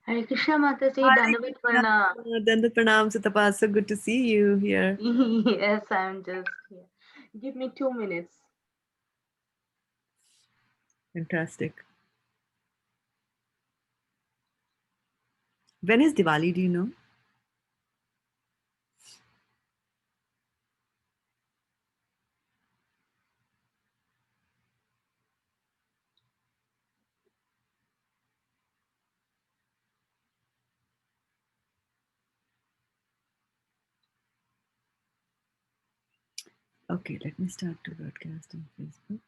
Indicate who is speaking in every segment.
Speaker 1: Hare Krishna Mataji,
Speaker 2: Hare
Speaker 1: Dandavat
Speaker 2: Krishna.
Speaker 1: Pranam.
Speaker 2: Dandavat Pranam, Sutapa. So good to see you here.
Speaker 1: Yes, I'm just here. Give me 2 minutes.
Speaker 2: Fantastic. When is Diwali, do you know? Okay, let me start to broadcast on Facebook.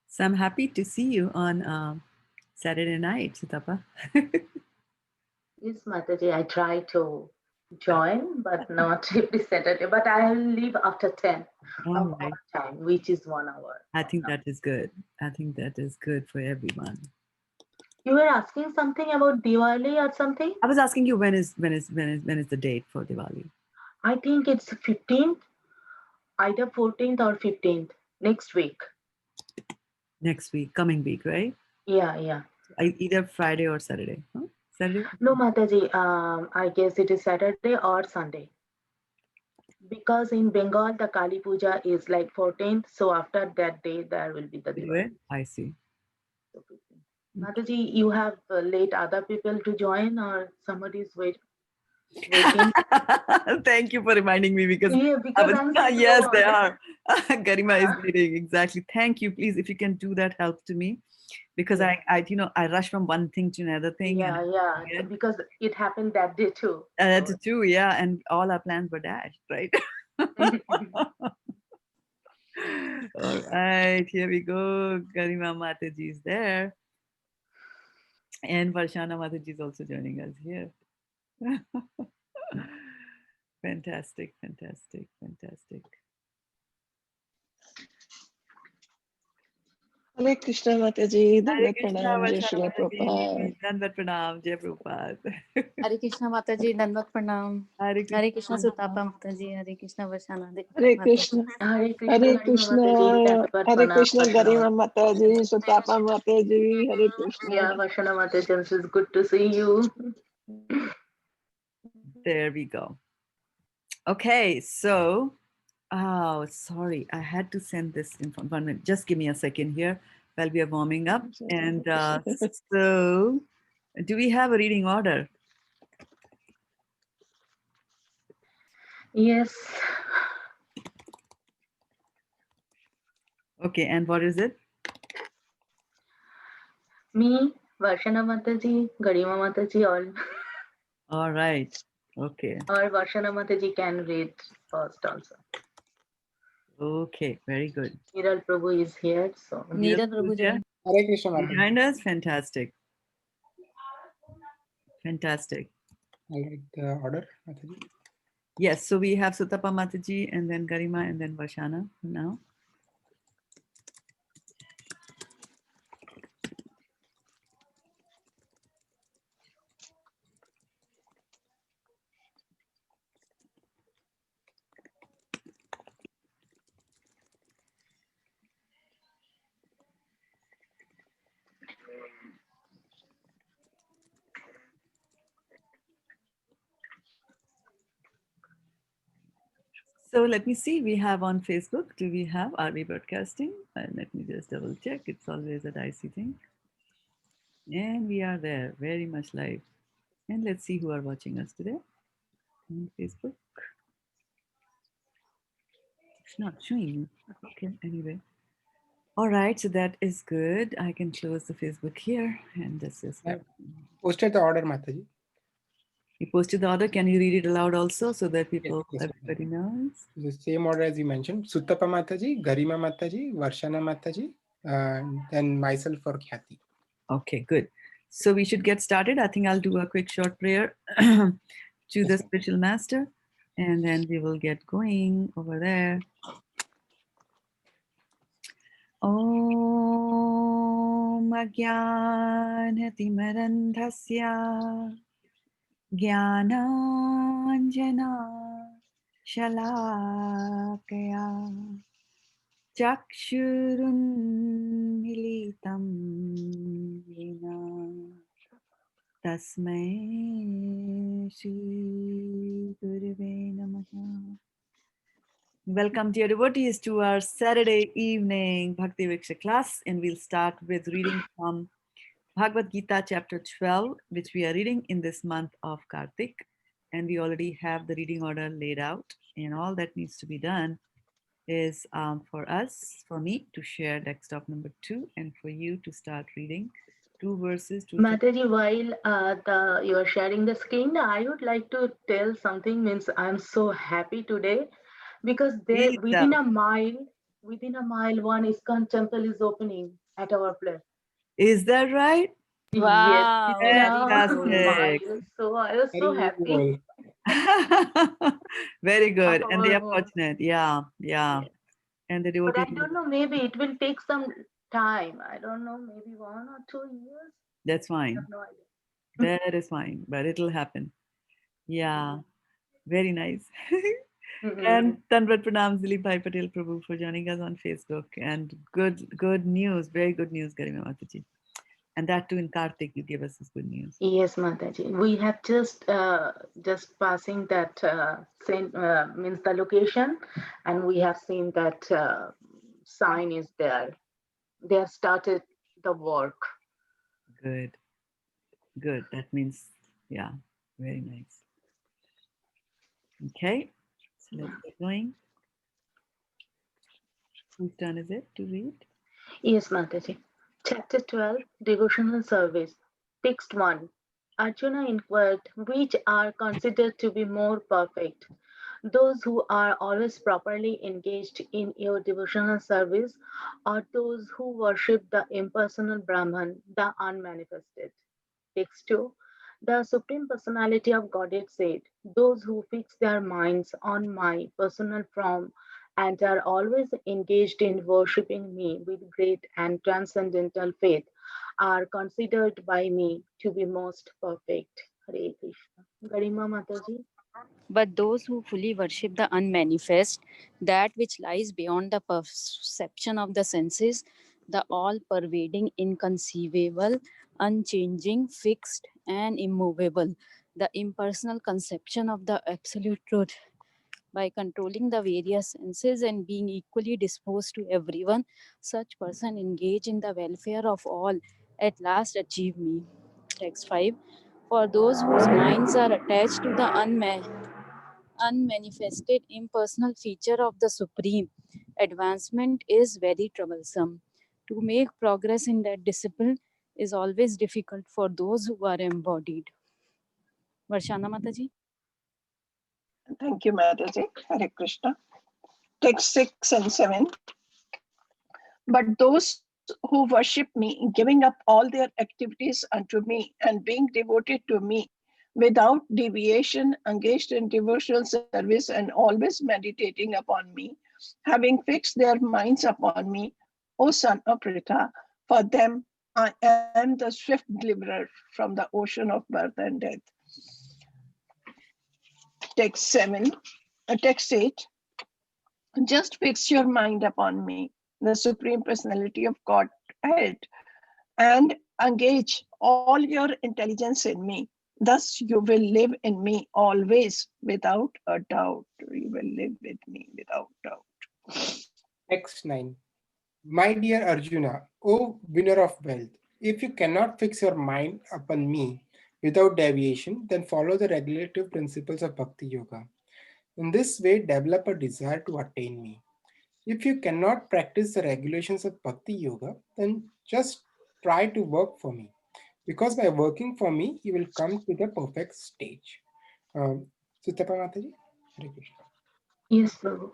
Speaker 2: So I'm happy to see you on Saturday night, Sutapa.
Speaker 1: Yes, Mataji, I try to join, but not every Saturday. But I will leave after 10
Speaker 2: All
Speaker 1: of
Speaker 2: right.
Speaker 1: our time, which is 1 hour.
Speaker 2: I think that is good. I think that is good for everyone.
Speaker 1: You were asking something about Diwali or something?
Speaker 2: I was asking you when is the date for Diwali?
Speaker 1: I think it's 15th, either 14th or 15th, next week.
Speaker 2: Next week, coming week, right?
Speaker 1: Yeah.
Speaker 2: Either Friday or Saturday. Huh? Saturday?
Speaker 1: No, Mataji, I guess it is Saturday or Sunday. Because in Bengal, the Kali Puja is like 14th, so after that day, there will be the Diwali.
Speaker 2: I see.
Speaker 1: So, Mataji, you have let other people to join, or somebody is waiting?
Speaker 2: Thank you for reminding me because
Speaker 1: Yeah, because I'm so
Speaker 2: yes,
Speaker 1: slow.
Speaker 2: they are. Garima is waiting. Exactly. Thank you. Please, if you can do that, help to me because
Speaker 1: Yeah.
Speaker 2: I rush from one thing to another thing.
Speaker 1: Yeah, because it happened that day too.
Speaker 2: That's true. Yeah. And all our plans were dashed, right? All right. Here we go. Garima Mataji is there. And Varshana Mataji is also joining us here. Fantastic.
Speaker 3: Hare Krishna Mataji,
Speaker 2: Hare
Speaker 3: Dandavat
Speaker 2: Krishna,
Speaker 3: Pranam, Jai
Speaker 2: Varshana
Speaker 3: Shri Prabhupada.
Speaker 2: Mataji. Dandavat Pranam, Jai Prabhupada.
Speaker 4: Hare Krishna Mataji, Dandavat Pranam. Hare Krishna Sutapa Mataji, Hare Krishna Varshana
Speaker 3: Hare
Speaker 4: Mataji.
Speaker 3: Krishna,
Speaker 1: Hare
Speaker 3: Hare
Speaker 1: Garima Mataji,
Speaker 3: Krishna,
Speaker 1: Dandavat
Speaker 3: Hare
Speaker 1: Pranam,
Speaker 3: Krishna,
Speaker 1: Varshana
Speaker 3: Garima
Speaker 1: Mataji.
Speaker 3: Mataji, Sutapa Mataji, Hare Krishna.
Speaker 1: Yeah, Varshana Mataji, it's good to see you.
Speaker 2: There we go. Okay, so, oh, sorry, I had to send this in 1 minute. Just give me a second here while we are warming up. And so, do we have a reading order?
Speaker 1: Yes.
Speaker 2: Okay, and what is it?
Speaker 1: Me, Varshana Mataji, Garima Mataji,
Speaker 2: All right. Okay.
Speaker 1: or Varshana Mataji can read first also.
Speaker 2: Okay, very good.
Speaker 1: Niral Prabhu is here, so.
Speaker 4: Niral Prabhu joined.
Speaker 5: Hare Krishna
Speaker 2: You
Speaker 5: Mataji.
Speaker 2: joined us? Fantastic.
Speaker 5: I'll read the order, Mataji.
Speaker 2: Yes, so we have Sutapa Mataji and then Garima and then Varshana now. So let me see, we have on Facebook, are we broadcasting? Let me just double check. It's always a dicey thing. And we are there, very much live. And let's see who are watching us today on Facebook. It's not showing. Okay, anyway. All right, so that is good. I can close the Facebook here, and this is
Speaker 5: I
Speaker 2: where
Speaker 5: posted the order, Mataji.
Speaker 2: you posted the order. Can you read it aloud also so that people,
Speaker 5: Yes,
Speaker 2: everybody knows?
Speaker 5: the same order as you mentioned. Suttapa Mataji, Garima Mataji, Varshana Mataji, then myself for Khyati.
Speaker 2: Okay, good. So we should get started. I think I'll do a quick short prayer to the
Speaker 5: Yes,
Speaker 2: spiritual master, and then we will get going over there. Om Agyanatimarandhasya Jnananjana Shalakaya Chakshurunmilitam Yena Tasmai Shri Gurave Namaha. Welcome, dear devotees, to our Saturday evening Bhakti Vrksa class, and we'll start with reading from Bhagavad Gita chapter 12, which we are reading in this month of Kartik. And we already have the reading order laid out, and all that needs to be done is for me to share desktop number 2, and for you to start reading 2 verses.
Speaker 1: Mataji, while you are sharing the screen, I would like to tell something. Means I'm so happy today because there
Speaker 2: Please tell.
Speaker 1: within a mile, one ISKCON temple is opening at our place.
Speaker 2: Is that right?
Speaker 1: Yes,
Speaker 4: Wow,
Speaker 1: within
Speaker 4: very
Speaker 1: a
Speaker 2: Fantastic.
Speaker 1: mile. So I was so
Speaker 5: Hari
Speaker 1: happy
Speaker 5: Bol.
Speaker 2: Very
Speaker 1: of
Speaker 2: good. And they
Speaker 1: our
Speaker 2: are
Speaker 1: home.
Speaker 2: fortunate. Yeah, yeah.
Speaker 1: Yes.
Speaker 2: And the
Speaker 1: But I
Speaker 2: devotees.
Speaker 1: don't know, maybe it will take some time. I don't know, maybe 1 or 2 years.
Speaker 2: That's
Speaker 1: I
Speaker 2: fine.
Speaker 1: have no idea.
Speaker 2: That is fine, but it'll happen. Yeah, very nice. And Tanvat Pranam Dilip Bhai Patel Prabhu for joining us on Facebook. And good news, very good news, Garima Mataji. And that too in Kartik, you gave us this good news.
Speaker 1: Yes, Mataji. We have just passing that means the location, and we have seen that sign is there. They have started the work.
Speaker 2: Good, good. That means, yeah, very nice. Okay, so let's get going. Whose turn is it to read?
Speaker 1: Yes, Mataji. Chapter 12, Devotional Service. Text 1. Arjuna inquired, which are considered to be more perfect? Those who are always properly engaged in your devotional service, or those who worship the impersonal Brahman, the unmanifested? Text 2. The Supreme Personality of Godhead said, those who fix their minds on my personal form and are always engaged in worshipping me with great and transcendental faith are considered by me to be most perfect. Hare Krishna. Garima Mataji.
Speaker 4: But those who fully worship the unmanifest, that which lies beyond the perception of the senses, the all pervading, inconceivable, unchanging, fixed, and immovable, the impersonal conception of the absolute truth, by controlling the various senses and being equally disposed to everyone, such person engage in the welfare of all, at last achieve me. Text 5. For those whose minds are attached to the unmanifested impersonal feature of the Supreme, advancement is very troublesome. To make progress in that discipline is always difficult for those who are embodied. Varshana Mataji.
Speaker 3: Thank you, Mataji. Hare Krishna. Text 6 and 7. But those who worship me, giving up all their activities unto me and being devoted to me without deviation, engaged in devotional service and always meditating upon me, having fixed their minds upon me, O son of Pritha, for them I am the swift deliverer from the ocean of birth and death. Text 8. Just fix your mind upon me, the Supreme Personality of Godhead, and engage all your intelligence in me. Thus, you will live in me always without a doubt. You will live with me without doubt.
Speaker 5: Text 9. My dear Arjuna, O winner of wealth, if you cannot fix your mind upon me without deviation, then follow the regulative principles of Bhakti Yoga. In this way, develop a desire to attain me. If you cannot practice the regulations of Bhakti Yoga, then just try to work for me. Because by working for me, you will come to the perfect stage. Sutapa Mataji, Hare Krishna.
Speaker 1: Yes, Prabhu.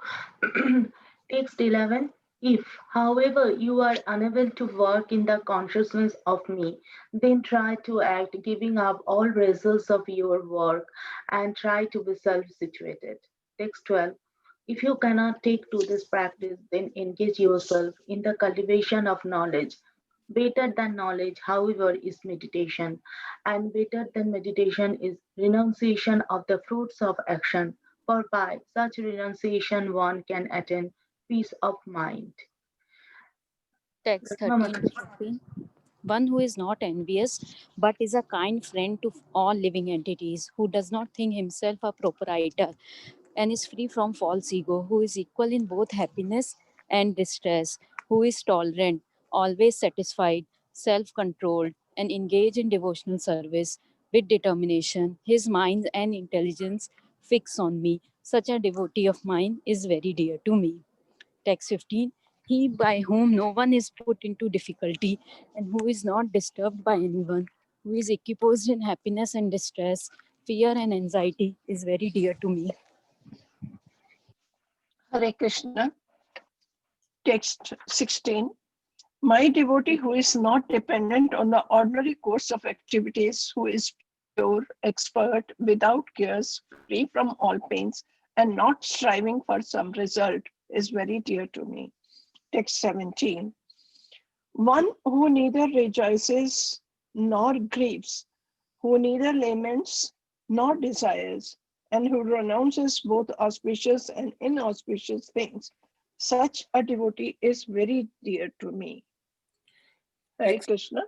Speaker 1: Text 11. If, however, you are unable to work in the consciousness of me, then try to act, giving up all results of your work and try to be self situated. Text 12. If you cannot take to this practice, then engage yourself in the cultivation of knowledge. Better than knowledge, however, is meditation, and better than meditation is renunciation of the fruits of action, for by such renunciation one can attain peace of mind.
Speaker 4: Text
Speaker 1: Brahma
Speaker 4: 13 to
Speaker 1: Mataji.
Speaker 4: 15. One who is not envious, but is a kind friend to all living entities, who does not think himself a proprietor and is free from false ego, who is equal in both happiness and distress, who is tolerant, always satisfied, self controlled, and engaged in devotional service with determination. His mind and intelligence fix on me. Such a devotee of mine is very dear to me. Text 15. He by whom no one is put into difficulty and who is not disturbed by anyone, who is equiposed in happiness and distress, fear and anxiety, is very dear to me.
Speaker 3: Hare Krishna. Text 16. My devotee who is not dependent on the ordinary course of activities, who is pure, expert, without cares, free from all pains, and not striving for some result, is very dear to me. Text 17. One who neither rejoices nor grieves, who neither laments nor desires, and who renounces both auspicious and inauspicious things. Such a devotee is very dear to me. Hare
Speaker 5: Text,
Speaker 3: Krishna,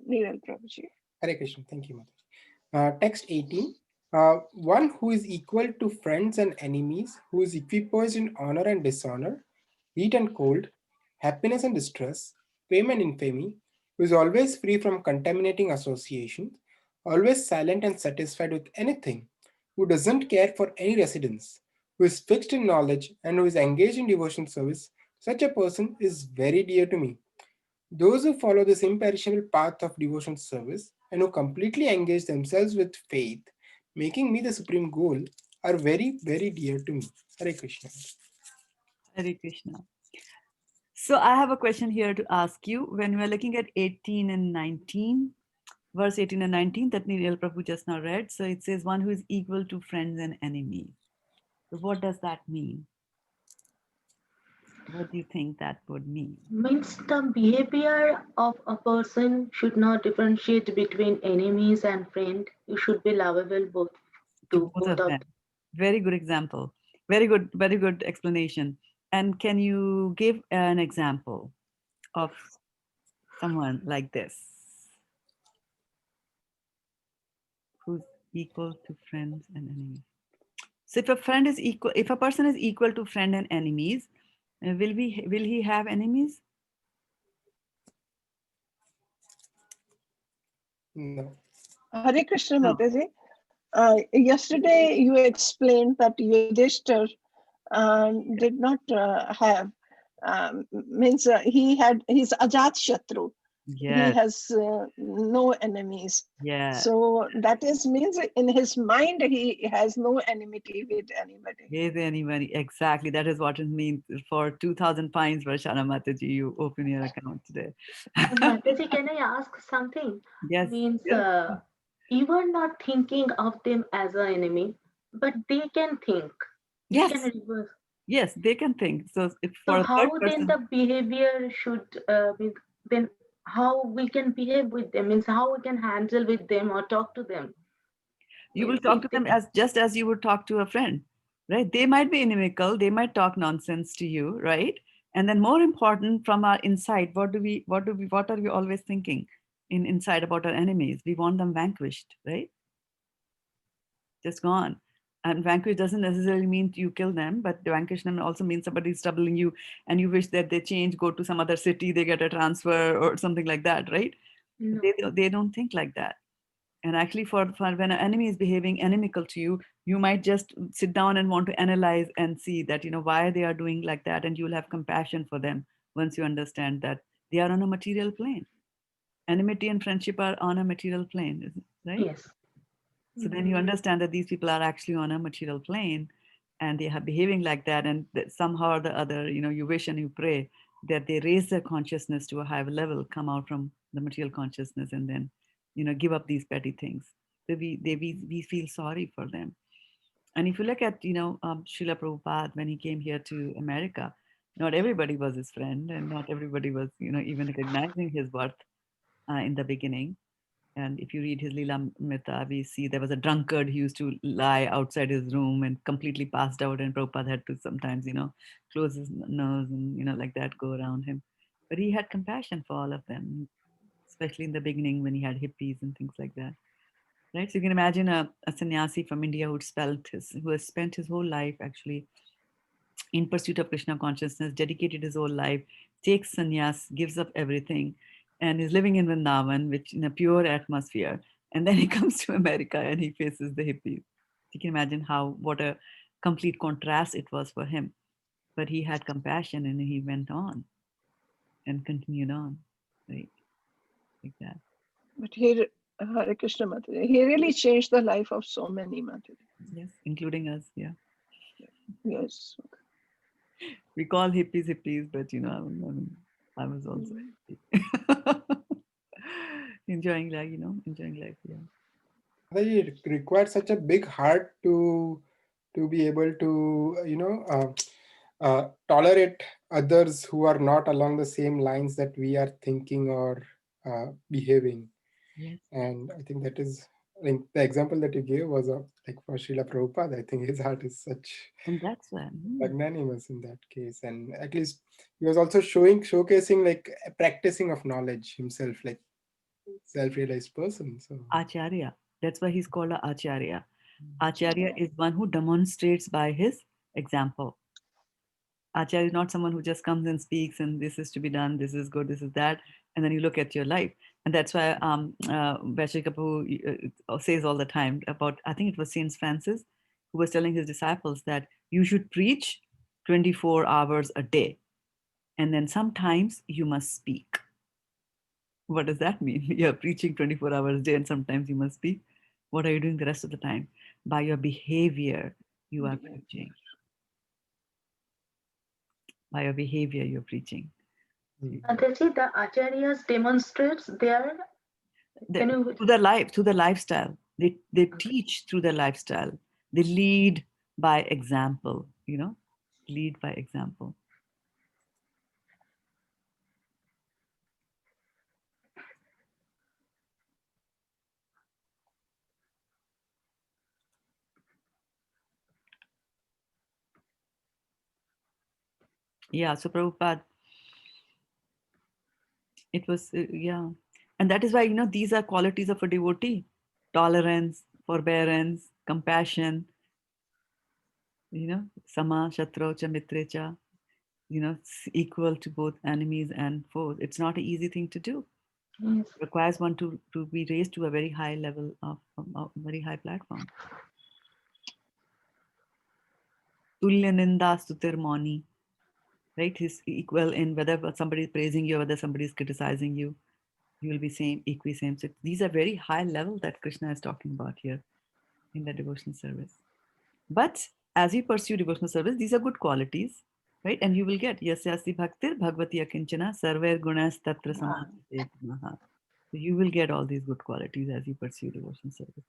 Speaker 3: Neeral Prabhuji.
Speaker 5: Hare Krishna. Thank you, Mataji. Text 18. One who is equal to friends and enemies, who is equipoised in honor and dishonor, heat and cold, happiness and distress, fame and infamy, who is always free from contaminating associations, always silent and satisfied with anything, who doesn't care for any residence, who is fixed in knowledge and who is engaged in devotional service, such a person is very dear to me. Those who follow this imperishable path of devotional service and who completely engage themselves with faith, making me the supreme goal, are very, very dear to me. Hare Krishna.
Speaker 2: Hare Krishna. So I have a question here to ask you. When we're looking at 18 and 19, verse 18 and 19 that Niril Prabhu just now read, so it says one who is equal to friends and enemies. So what does that mean? What do you think that would mean?
Speaker 1: Means the behavior of a person should not differentiate between enemies and friend. You should be lovable both
Speaker 2: To
Speaker 1: to
Speaker 2: both
Speaker 1: both
Speaker 2: of
Speaker 1: of
Speaker 2: them. Very good example. Very good explanation. And can you give an example of someone like this who's equal to friends and enemies? So if a friend is equal, if a person is equal to friend and enemies, will he have enemies?
Speaker 5: No.
Speaker 3: Hare Krishna
Speaker 2: No.
Speaker 3: Mataji. Yesterday you explained that Yudhishthir did not have, means he's Ajat Shatru. He
Speaker 2: Yes.
Speaker 3: has no enemies.
Speaker 2: Yeah.
Speaker 3: So that is means in his mind he has no enmity with anybody.
Speaker 2: Is anybody exactly? That is what it means. For 2,000 pints, Varshana Mataji, you open your account today.
Speaker 1: Mataji, can I ask something?
Speaker 2: Yes.
Speaker 1: Means
Speaker 2: Yes.
Speaker 1: you are not thinking of them as an enemy, but they can think. They can
Speaker 2: Yes.
Speaker 1: reverse.
Speaker 2: Yes, they can think. So if
Speaker 1: So
Speaker 2: for a third
Speaker 1: how then
Speaker 2: person,
Speaker 1: the behavior should be, then how we can behave with them? Means how we can handle with them or talk to them?
Speaker 2: you will
Speaker 1: Means
Speaker 2: talk to
Speaker 1: if
Speaker 2: them
Speaker 1: they,
Speaker 2: as just as you would talk to a friend, right? They might be inimical, they might talk nonsense to you, right? And then more important, from our inside, what are we always thinking inside about our enemies? We want them vanquished, right? Just gone. And vanquish doesn't necessarily mean you kill them, but vanquish them also means somebody's troubling you and you wish that they change, go to some other city, they get a transfer or something like that, right?
Speaker 1: no.
Speaker 2: They don't think like that. And actually, for when an enemy is behaving inimical to you, you might just sit down and want to analyze and see that, why they are doing like that. And you'll have compassion for them once you understand that they are on a material plane. Enmity and friendship are on a material plane, right?
Speaker 1: Yes.
Speaker 2: So then you understand that these people are actually on a material plane and they are behaving like that. And that somehow or the other, you wish and you pray that they raise their consciousness to a higher level, come out from the material consciousness, and then, give up these petty things. So we feel sorry for them. And if you look at, Srila Prabhupada, when he came here to America, not everybody was his friend and not everybody was, even recognizing his worth in the beginning. And if you read his Leela Mita, we see there was a drunkard who used to lie outside his room and completely passed out. And Prabhupada had to sometimes, close his nose and, like that, go around him. But he had compassion for all of them, especially in the beginning when he had hippies and things like that. Right? So you can imagine a sannyasi from India who has spent his whole life actually in pursuit of Krishna consciousness, dedicated his whole life, takes sannyas, gives up everything, and is living in Vrindavan, which in a pure atmosphere. And then he comes to America and he faces the hippies. You can imagine what a complete contrast it was for him. But he had compassion and he went on and continued on, right? Like that.
Speaker 3: But here, Hare Krishna Mataji, he really changed the life of so many, Mataji.
Speaker 2: Yes, including us, yeah.
Speaker 3: Yes.
Speaker 2: We call hippies, but I was also hippie. Enjoying life, enjoying life, yeah.
Speaker 5: It requires such a big heart to be able to tolerate others who are not along the same lines that we are thinking or behaving.
Speaker 2: Yes.
Speaker 5: And I think that is, like, the example that you gave was like for Srila Prabhupada. I think his heart is such
Speaker 2: And that's why
Speaker 5: magnanimous in that case. And at least he was also showcasing like a practicing of knowledge himself, like self-realized person. So
Speaker 2: Acharya. That's why he's called a Acharya. Acharya is one who demonstrates by his example. Acharya is not someone who just comes and speaks and this is to be done, this is good, this is that, and then you look at your life. And that's why Vaishya Kapoor says all the time about, I think it was Saint Francis, who was telling his disciples that you should preach 24 hours a day. And then sometimes you must speak. What does that mean? You're preaching 24 hours a day and sometimes you must speak. What are you doing the rest of the time? By your behavior, you are preaching. By your behavior, you're preaching.
Speaker 1: Mataji, the acharyas demonstrates their
Speaker 2: Through the lifestyle. They teach through their lifestyle. They lead by example, lead by example. Yeah, so Prabhupada, it was, yeah. And that is why, these are qualities of a devotee: tolerance, forbearance, compassion, sama, shatro, cha, mitre, cha, equal to both enemies and foes. It's not an easy thing to do.
Speaker 1: Yes.
Speaker 2: It requires one to be raised to a very high level of very high platform. Tulya ninda stutir mani. Right? He's equal in whether somebody is praising you or whether somebody is criticizing you. You will be same, same. So these are very high level that Krishna is talking about here in the devotional service. But as you pursue devotional service, these are good qualities, right? And you will get yasyasti bhaktir bhagavati akinchana sarver gunas tatra samahate. So you will get all these good qualities as you pursue devotional service.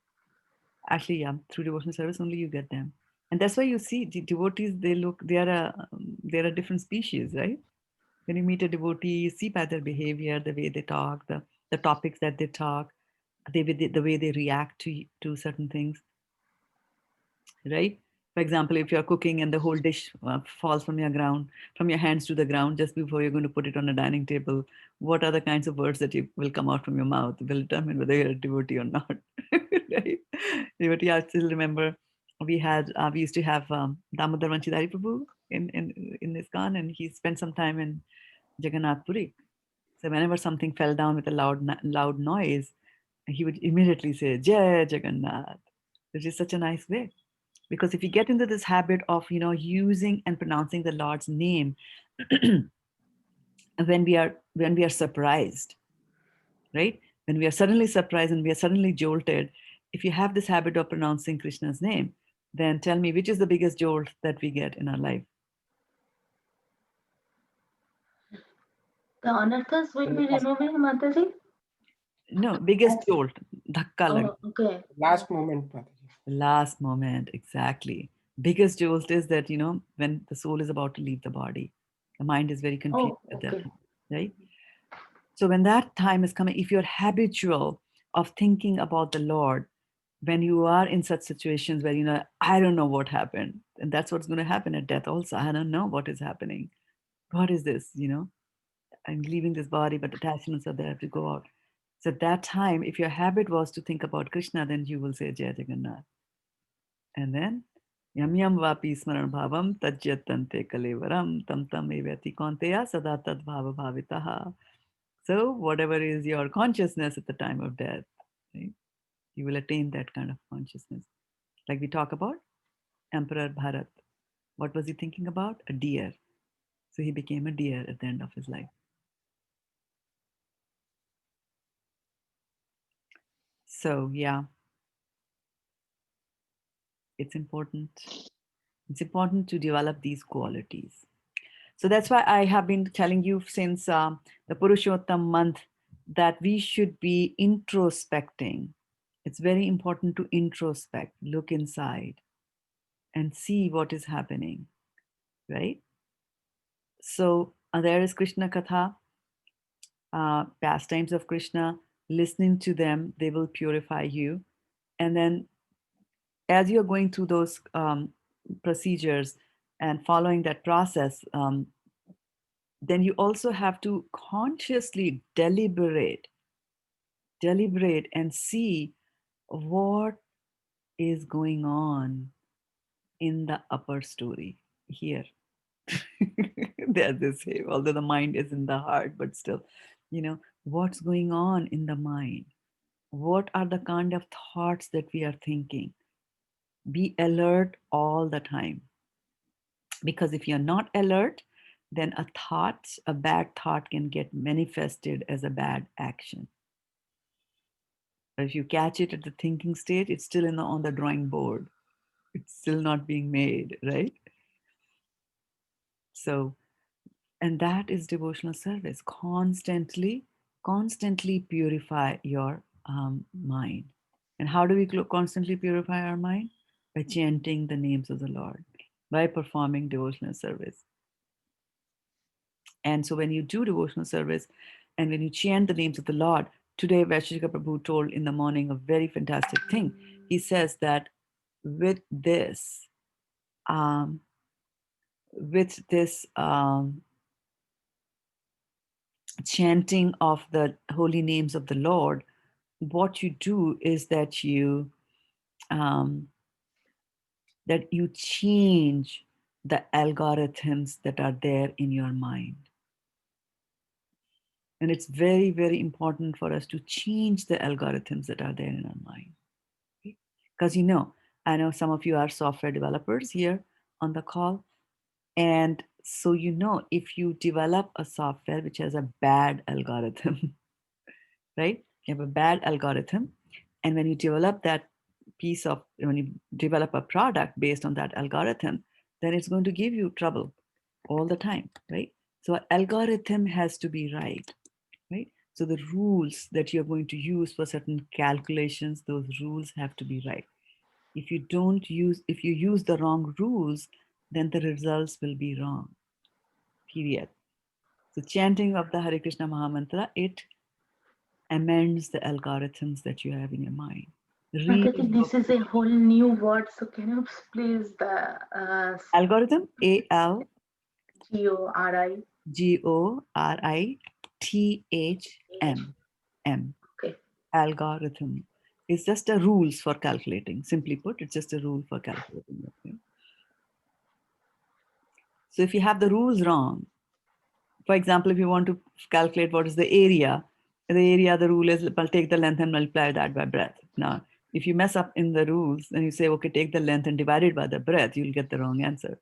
Speaker 2: Actually, yeah, through devotional service only you get them. And that's why you see devotees, they are a different species, right? When you meet a devotee, you see by their behavior, the way they talk, the topics that they talk, the way they react to certain things, right? For example, if you're cooking and the whole dish falls from your hands to the ground just before you're going to put it on a dining table, what are the kinds of words that will come out from your mouth will determine whether you're a devotee or not, right? Devotee, I still remember we used to have Damodar Vanchidhari Prabhu in ISKCON, and he spent some time in Jagannath Puri. So whenever something fell down with a loud noise, he would immediately say, Jai Jagannath, which is such a nice way. Because if you get into this habit of, using and pronouncing the Lord's name when we are surprised, right? When we are suddenly surprised and we are suddenly jolted, if you have this habit of pronouncing Krishna's name, then tell me, which is the biggest jolt that we get in our life?
Speaker 1: The anarthas will be removing, Mataji?
Speaker 2: No, biggest jolt, dhakka lag.
Speaker 1: Oh, okay.
Speaker 5: Last moment, Mataji.
Speaker 2: Last moment, exactly. Biggest jolt is that, when the soul is about to leave the body, the mind is very confused
Speaker 1: Oh,
Speaker 2: at that
Speaker 1: okay.
Speaker 2: time, right? So when that time is coming, if you're habitual of thinking about the Lord, when you are in such situations where, I don't know what happened, and that's what's going to happen at death also. I don't know what is happening. What is this? I'm leaving this body, but attachments are there to go out. So at that time, if your habit was to think about Krishna, then you will say Jai Jagannath. And then Yam Yam Vapi Smaran Bhavam Tajyatante Kalevaram Tam Tam Evati Konteya Sada Tad Bhava Bhavitaha. So whatever is your consciousness at the time of death, right, you will attain that kind of consciousness. Like we talk about Emperor Bharat. What was he thinking about? A deer. So he became a deer at the end of his life. So yeah, it's important. It's important to develop these qualities. So that's why I have been telling you since the Purushottam month that we should be introspecting. It's very important to introspect, look inside, and see what is happening, right? So there is Krishna Katha, pastimes of Krishna. Listening to them, they will purify you. And then as you're going through those procedures and following that process, then you also have to consciously deliberate and see what is going on in the upper story here. As they say, although the mind is in the heart, but still, what's going on in the mind? What are the kind of thoughts that we are thinking? Be alert all the time. Because if you're not alert, then a bad thought can get manifested as a bad action. But if you catch it at the thinking stage, it's still on the drawing board. It's still not being made, right? So, and that is devotional service. Constantly purify your mind. And how do we constantly purify our mind? By chanting the names of the Lord, by performing devotional service. And so when you do devotional service and when you chant the names of the Lord, today Vaishika Prabhu told in the morning a very fantastic thing. He says that with this, um, chanting of the holy names of the Lord, what you do is that you change the algorithms that are there in your mind. And it's very, very important for us to change the algorithms that are there in our mind. Because I know some of you are software developers here on the call. And so, if you develop a software which has a bad algorithm, right? You have a bad algorithm. And when you develop when you develop a product based on that algorithm, then it's going to give you trouble all the time, right? So an algorithm has to be right? So the rules that you're going to use for certain calculations, those rules have to be right. If you use the wrong rules, then the results will be wrong, period. So chanting of the Hare Krishna Mahamantra, it amends the algorithms that you have in your mind.
Speaker 1: Mataji, this is a whole new word, so can you please the
Speaker 2: algorithm? AL
Speaker 1: GORI.
Speaker 2: GORITHM.
Speaker 1: Okay.
Speaker 2: Algorithm. It's just a rules for calculating. Simply put, it's just a rule for calculating. Okay? So if you have the rules wrong, for example, if you want to calculate what is the area the area, the rule is take the length and multiply that by breadth. Now, if you mess up in the rules and you say, okay, take the length and divide it by the breadth, you'll get the wrong answer,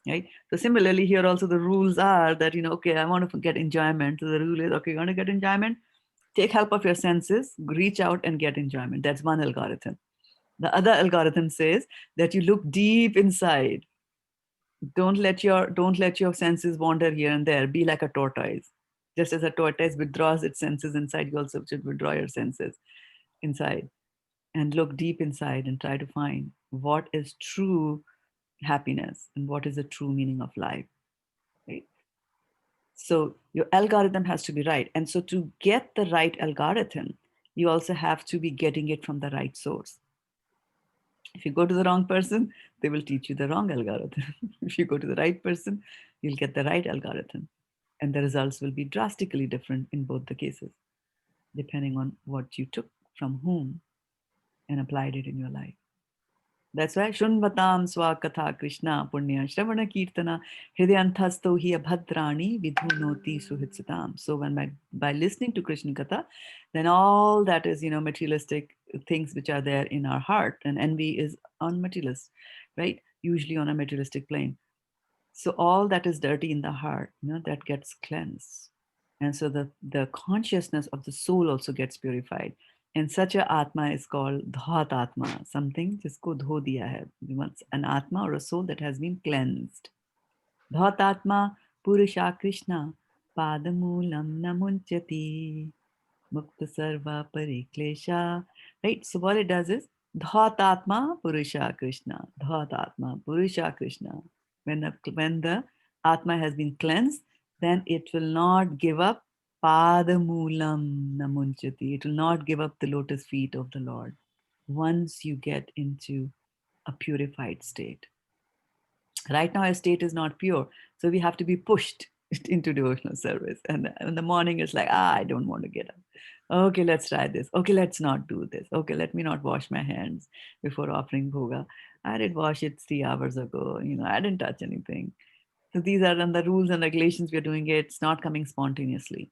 Speaker 2: right? So similarly here also the rules are that, okay, I want to get enjoyment. So the rule is, okay, you want to get enjoyment? Take help of your senses, reach out and get enjoyment. That's one algorithm. The other algorithm says that you look deep inside. Don't let your senses wander here and there. Be like a tortoise. Just as a tortoise withdraws its senses inside, you also should withdraw your senses inside and look deep inside and try to find what is true happiness and what is the true meaning of life. Right? So your algorithm has to be right. And so to get the right algorithm, you also have to be getting it from the right source. If you go to the wrong person, they will teach you the wrong algorithm. If you go to the right person, you'll get the right algorithm. And the results will be drastically different in both the cases, depending on what you took from whom and applied it in your life. That's why Shunvatam Swakatha Krishna Punya Shravana Kirtana Hridyantasto hi abhadrani vidhunoti suhitsitam. So when by listening to Krishna Katha, then all that is, materialistic things which are there in our heart, and envy is on materialist, right? Usually on a materialistic plane. So all that is dirty in the heart, that gets cleansed. And so the consciousness of the soul also gets purified. And such a Atma is called Dhat Atma, something jisko dho diya hai. An Atma or a soul that has been cleansed. Dhat Atma Purusha Krishna Padamulam Namunchati Mukta Sarva Pariklesha. Right? So what it does is Dhat Atma Purusha Krishna. Dhat Atma Purusha Krishna. When the Atma has been cleansed, then it will not give up Padamulam Namunchati. It will not give up the lotus feet of the Lord once you get into a purified state. Right now, our state is not pure. So we have to be pushed into devotional service. And in the morning, it's like, I don't want to get up. Okay, let's try this. Okay, let's not do this. Okay, let me not wash my hands before offering bhoga. I did wash it 3 hours ago. I didn't touch anything. So these are the rules and regulations we're doing it. It's not coming spontaneously.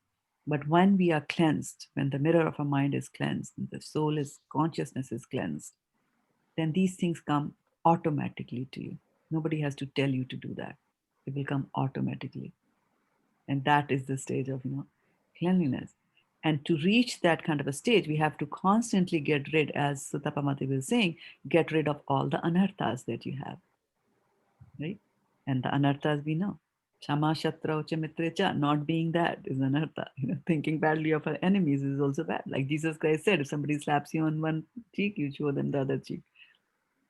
Speaker 2: But when we are cleansed, when the mirror of our mind is cleansed, the consciousness is cleansed, then these things come automatically to you. Nobody has to tell you to do that. It will come automatically. And that is the stage of, cleanliness. And to reach that kind of a stage, we have to constantly get rid, as Sutapamati was saying, get rid of all the anarthas that you have, right? And the anarthas we know. Shama Shatra Ucha Mitrecha, not being that is anartha. Thinking badly of our enemies is also bad. Like Jesus Christ said, if somebody slaps you on one cheek, you show them the other cheek.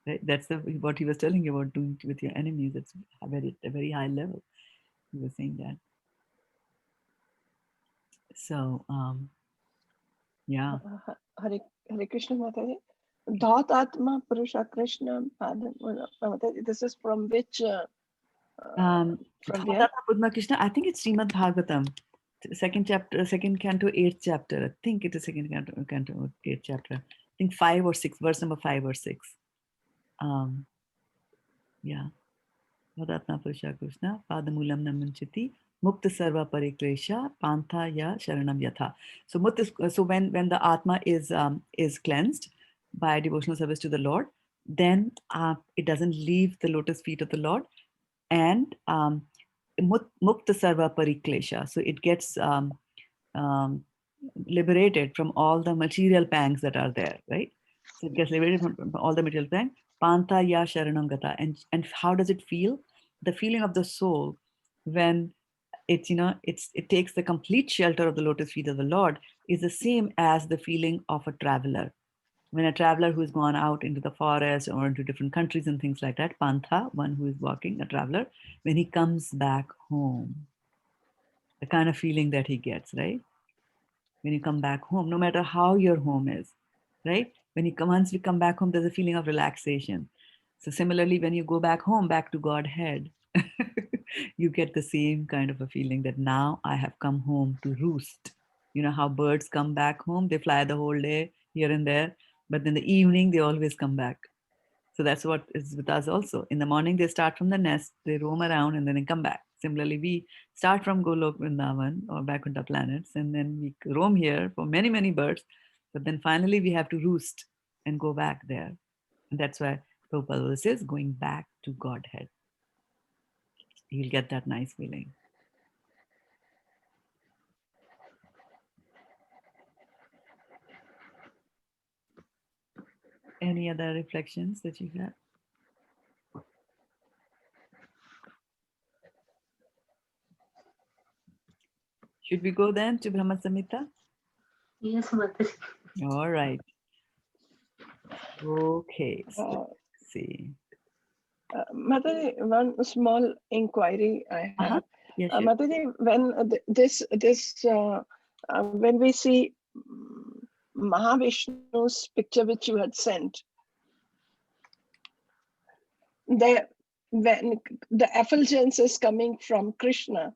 Speaker 2: Right? That's what he was telling you about doing with your enemies. It's a very high level. He was saying that. So, yeah.
Speaker 3: Hare Krishna Mataji. Dhat Atma Purusha Krishna Padam. This is from which? From where?
Speaker 2: Padma Krishna, I think it's Srimad Bhagavatam, second chapter, second canto, 8th chapter. I think it is second canto, 8th chapter. I think 5 or 6, verse number 5 or 6. Yeah. Vadatna Purusha Krishna, Padamulam Namunchiti, Mukta Sarva Pariklesha, Pantha Ya Sharanam Yatha. So when the Atma is cleansed by devotional service to the Lord, then it doesn't leave the lotus feet of the Lord, and Mukta Sarva Pariklesha. So it gets liberated from all the material pangs that are there, right? So it gets liberated from all the material pangs. Pantha Ya Sharanam Gata. And how does it feel? The feeling of the soul when it takes the complete shelter of the lotus feet of the Lord is the same as the feeling of a traveler. When a traveler who's gone out into the forest or into different countries and things like that, Pantha, one who is walking, a traveler, when he comes back home, the kind of feeling that he gets, right? When you come back home, no matter how your home is, right? Once we come back home, there's a feeling of relaxation. So similarly, when you go back home, back to Godhead, you get the same kind of a feeling that now I have come home to roost. You know how birds come back home, they fly the whole day here and there, but in the evening, they always come back. So that's what is with us also. In the morning, they start from the nest, they roam around, and then they come back. Similarly, we start from Golok, Vrindavan or Vaikuntha planets, and then we roam here for many, many births. But then finally we have to roost and go back there. And that's why Prabhupada says going back to Godhead. You'll get that nice feeling. Any other reflections that you have? Should we go then to Brahmasamita?
Speaker 1: Yes, Mataji.
Speaker 2: All right. Okay. So
Speaker 3: Uh,
Speaker 2: let's see.
Speaker 3: Mataji, one small inquiry I have.
Speaker 2: Yeah, sure.
Speaker 3: Mataji, when when we see Mahavishnu's picture which you had sent, there when the effulgence is coming from Krishna,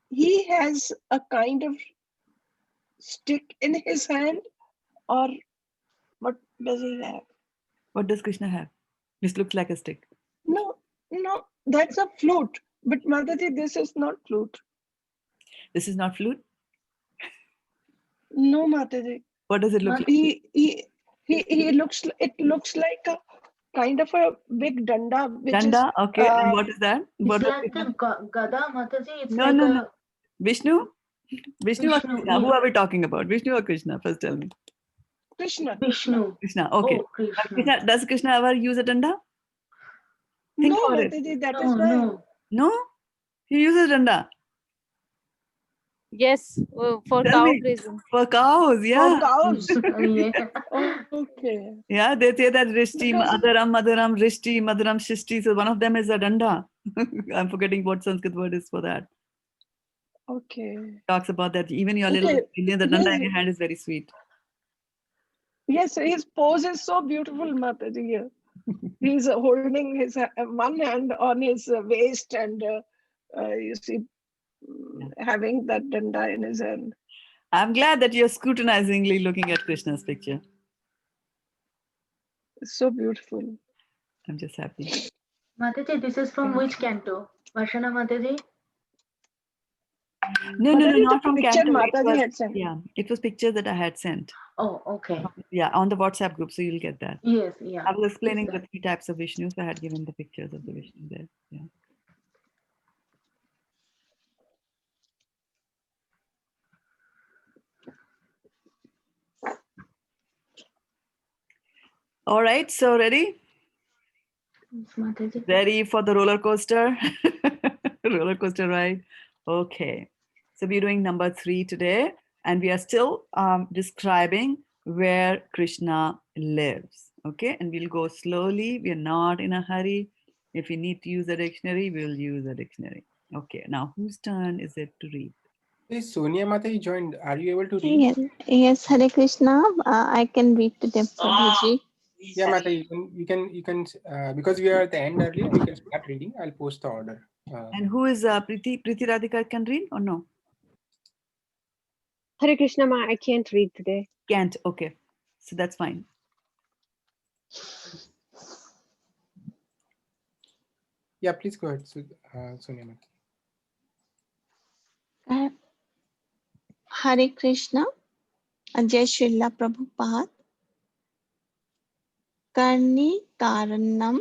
Speaker 3: he has a kind of stick in his hand, or what does he have?
Speaker 2: What does Krishna have? This looks like a stick.
Speaker 3: No, that's a flute. But Mataji, this is not flute.
Speaker 2: This is not flute?
Speaker 3: No, Mataji.
Speaker 2: What does it look like?
Speaker 3: He looks. It looks like a kind of a big danda. Which
Speaker 2: Danda?
Speaker 3: is,
Speaker 2: Okay. And what is that?
Speaker 1: It's
Speaker 2: What does
Speaker 1: like
Speaker 2: Krishna?
Speaker 1: a Gada, Mataji. It's
Speaker 2: No,
Speaker 1: like
Speaker 2: no,
Speaker 1: a
Speaker 2: no. Vishnu? Vishnu or
Speaker 1: Vishnu,
Speaker 2: Krishna? Who
Speaker 1: yeah.
Speaker 2: are we talking about? Vishnu or Krishna? First tell me.
Speaker 3: Krishna.
Speaker 1: Vishnu.
Speaker 2: Krishna. Okay.
Speaker 1: Oh, Krishna.
Speaker 2: Krishna, does Krishna ever use a danda? Think
Speaker 3: No,
Speaker 2: about it.
Speaker 3: Mataji, that
Speaker 1: No,
Speaker 3: is why.
Speaker 1: no.
Speaker 2: No? He uses danda.
Speaker 4: Yes, for
Speaker 2: Tell
Speaker 4: cow
Speaker 2: me.
Speaker 4: grazing.
Speaker 2: For cows,
Speaker 3: For
Speaker 2: yeah.
Speaker 3: cows.
Speaker 1: Yeah.
Speaker 3: Okay.
Speaker 2: Yeah, they say that Rishti,
Speaker 3: Because
Speaker 2: Madaram, Rishti, Madaram, Shishti. So one of them is a danda. I'm forgetting what Sanskrit word is for that.
Speaker 3: okay.
Speaker 2: Talks about that even your little
Speaker 3: Okay.
Speaker 2: the danda in your hand is very sweet.
Speaker 3: Yes, his pose is so beautiful, Mataji. Here. He's holding his one hand on his waist, and you see, having that danda in his hand.
Speaker 2: I'm glad that you're scrutinizingly looking at Krishna's picture.
Speaker 3: It's so beautiful.
Speaker 2: I'm just happy.
Speaker 1: Mataji, this is from which canto? Varshana Mataji?
Speaker 2: No,
Speaker 3: Mataji,
Speaker 2: not
Speaker 3: the
Speaker 2: from
Speaker 3: picture
Speaker 2: Canto. It
Speaker 3: Mataji
Speaker 2: was,
Speaker 3: had sent.
Speaker 2: yeah, it was pictures that I had sent.
Speaker 1: Oh, okay.
Speaker 2: Yeah, on the WhatsApp group, so you'll get that.
Speaker 1: Yes, yeah.
Speaker 2: I was explaining the 3 types of Vishnu, so I had given the pictures of the Vishnu there. Yeah. All right, so ready?
Speaker 1: Yes, Mataji.
Speaker 2: Ready for the roller coaster? Roller coaster ride? Okay. So we're doing number 3 today, and we are still describing where Krishna lives. Okay, and we'll go slowly. We're not in a hurry. If we need to use a dictionary, we'll use a dictionary. Okay, now whose turn is it to read?
Speaker 5: Hey, Sonia Mata, you joined. Are you able to read?
Speaker 6: Yes, Hare Krishna. I can read today, Prabhuji.
Speaker 5: Yeah, Mata, you can because we are at the end earlier, you can start reading. I'll post the order.
Speaker 2: And who is Priti Radhika can read or no?
Speaker 7: Hare Krishna, Ma, I can't read today.
Speaker 2: Can't. Okay, so that's fine.
Speaker 5: Yeah, please go ahead, Sonia Mata.
Speaker 6: Hare Krishna. Jai Srila Prabhupada. Karni Karanam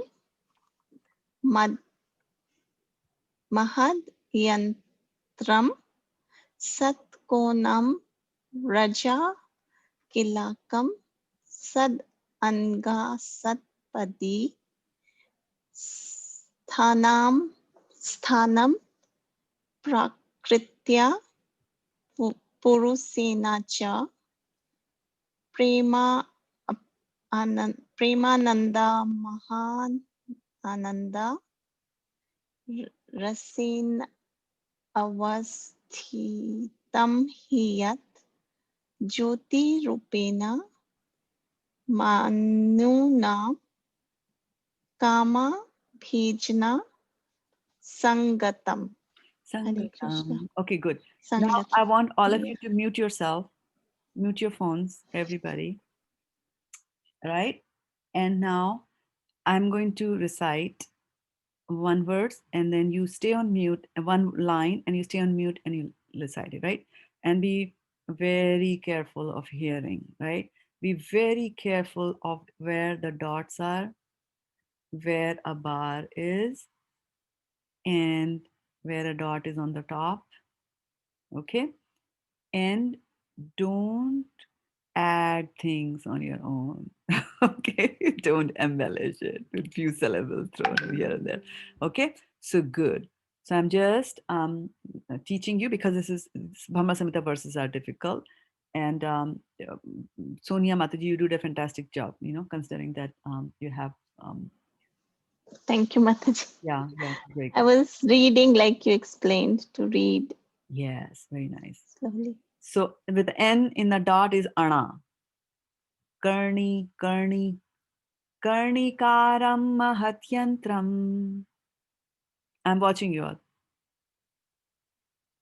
Speaker 6: Mahad Yantram Satkonam Raja Kilakam Sad Anga Satpadi Sthanam Prakritya Purusena cha Premananda Mahan Ananda Rasin Avasthitam Hiyat Jyoti Rupena Manuna Kama Bhijna Sangatam. Hare Krishna.
Speaker 2: Okay, good. Now
Speaker 6: Sangatam.
Speaker 2: I want all of you to mute yourself, mute your phones, everybody. Right? And now I'm going to recite one verse, and then you stay on mute, one line, and you stay on mute and you recite it, right? And be very careful of hearing, right? Be very careful of where the dots are, where a bar is, and where a dot is on the top, okay? And don't add things on your own. Okay, don't embellish it with few syllables thrown here and there. Okay, so good. So I'm just teaching you because Brahmasamita verses are difficult, and Sonia Mataji, you did a fantastic job. Considering that you have
Speaker 6: Thank you, Mataji.
Speaker 2: yeah, very
Speaker 6: I
Speaker 2: good.
Speaker 6: was reading like you explained to read
Speaker 2: Yes, very nice.
Speaker 6: slowly.
Speaker 2: So with N in the dot is Ana. Karni, Karni, Karnikaram Mahatyantram. I'm watching you all.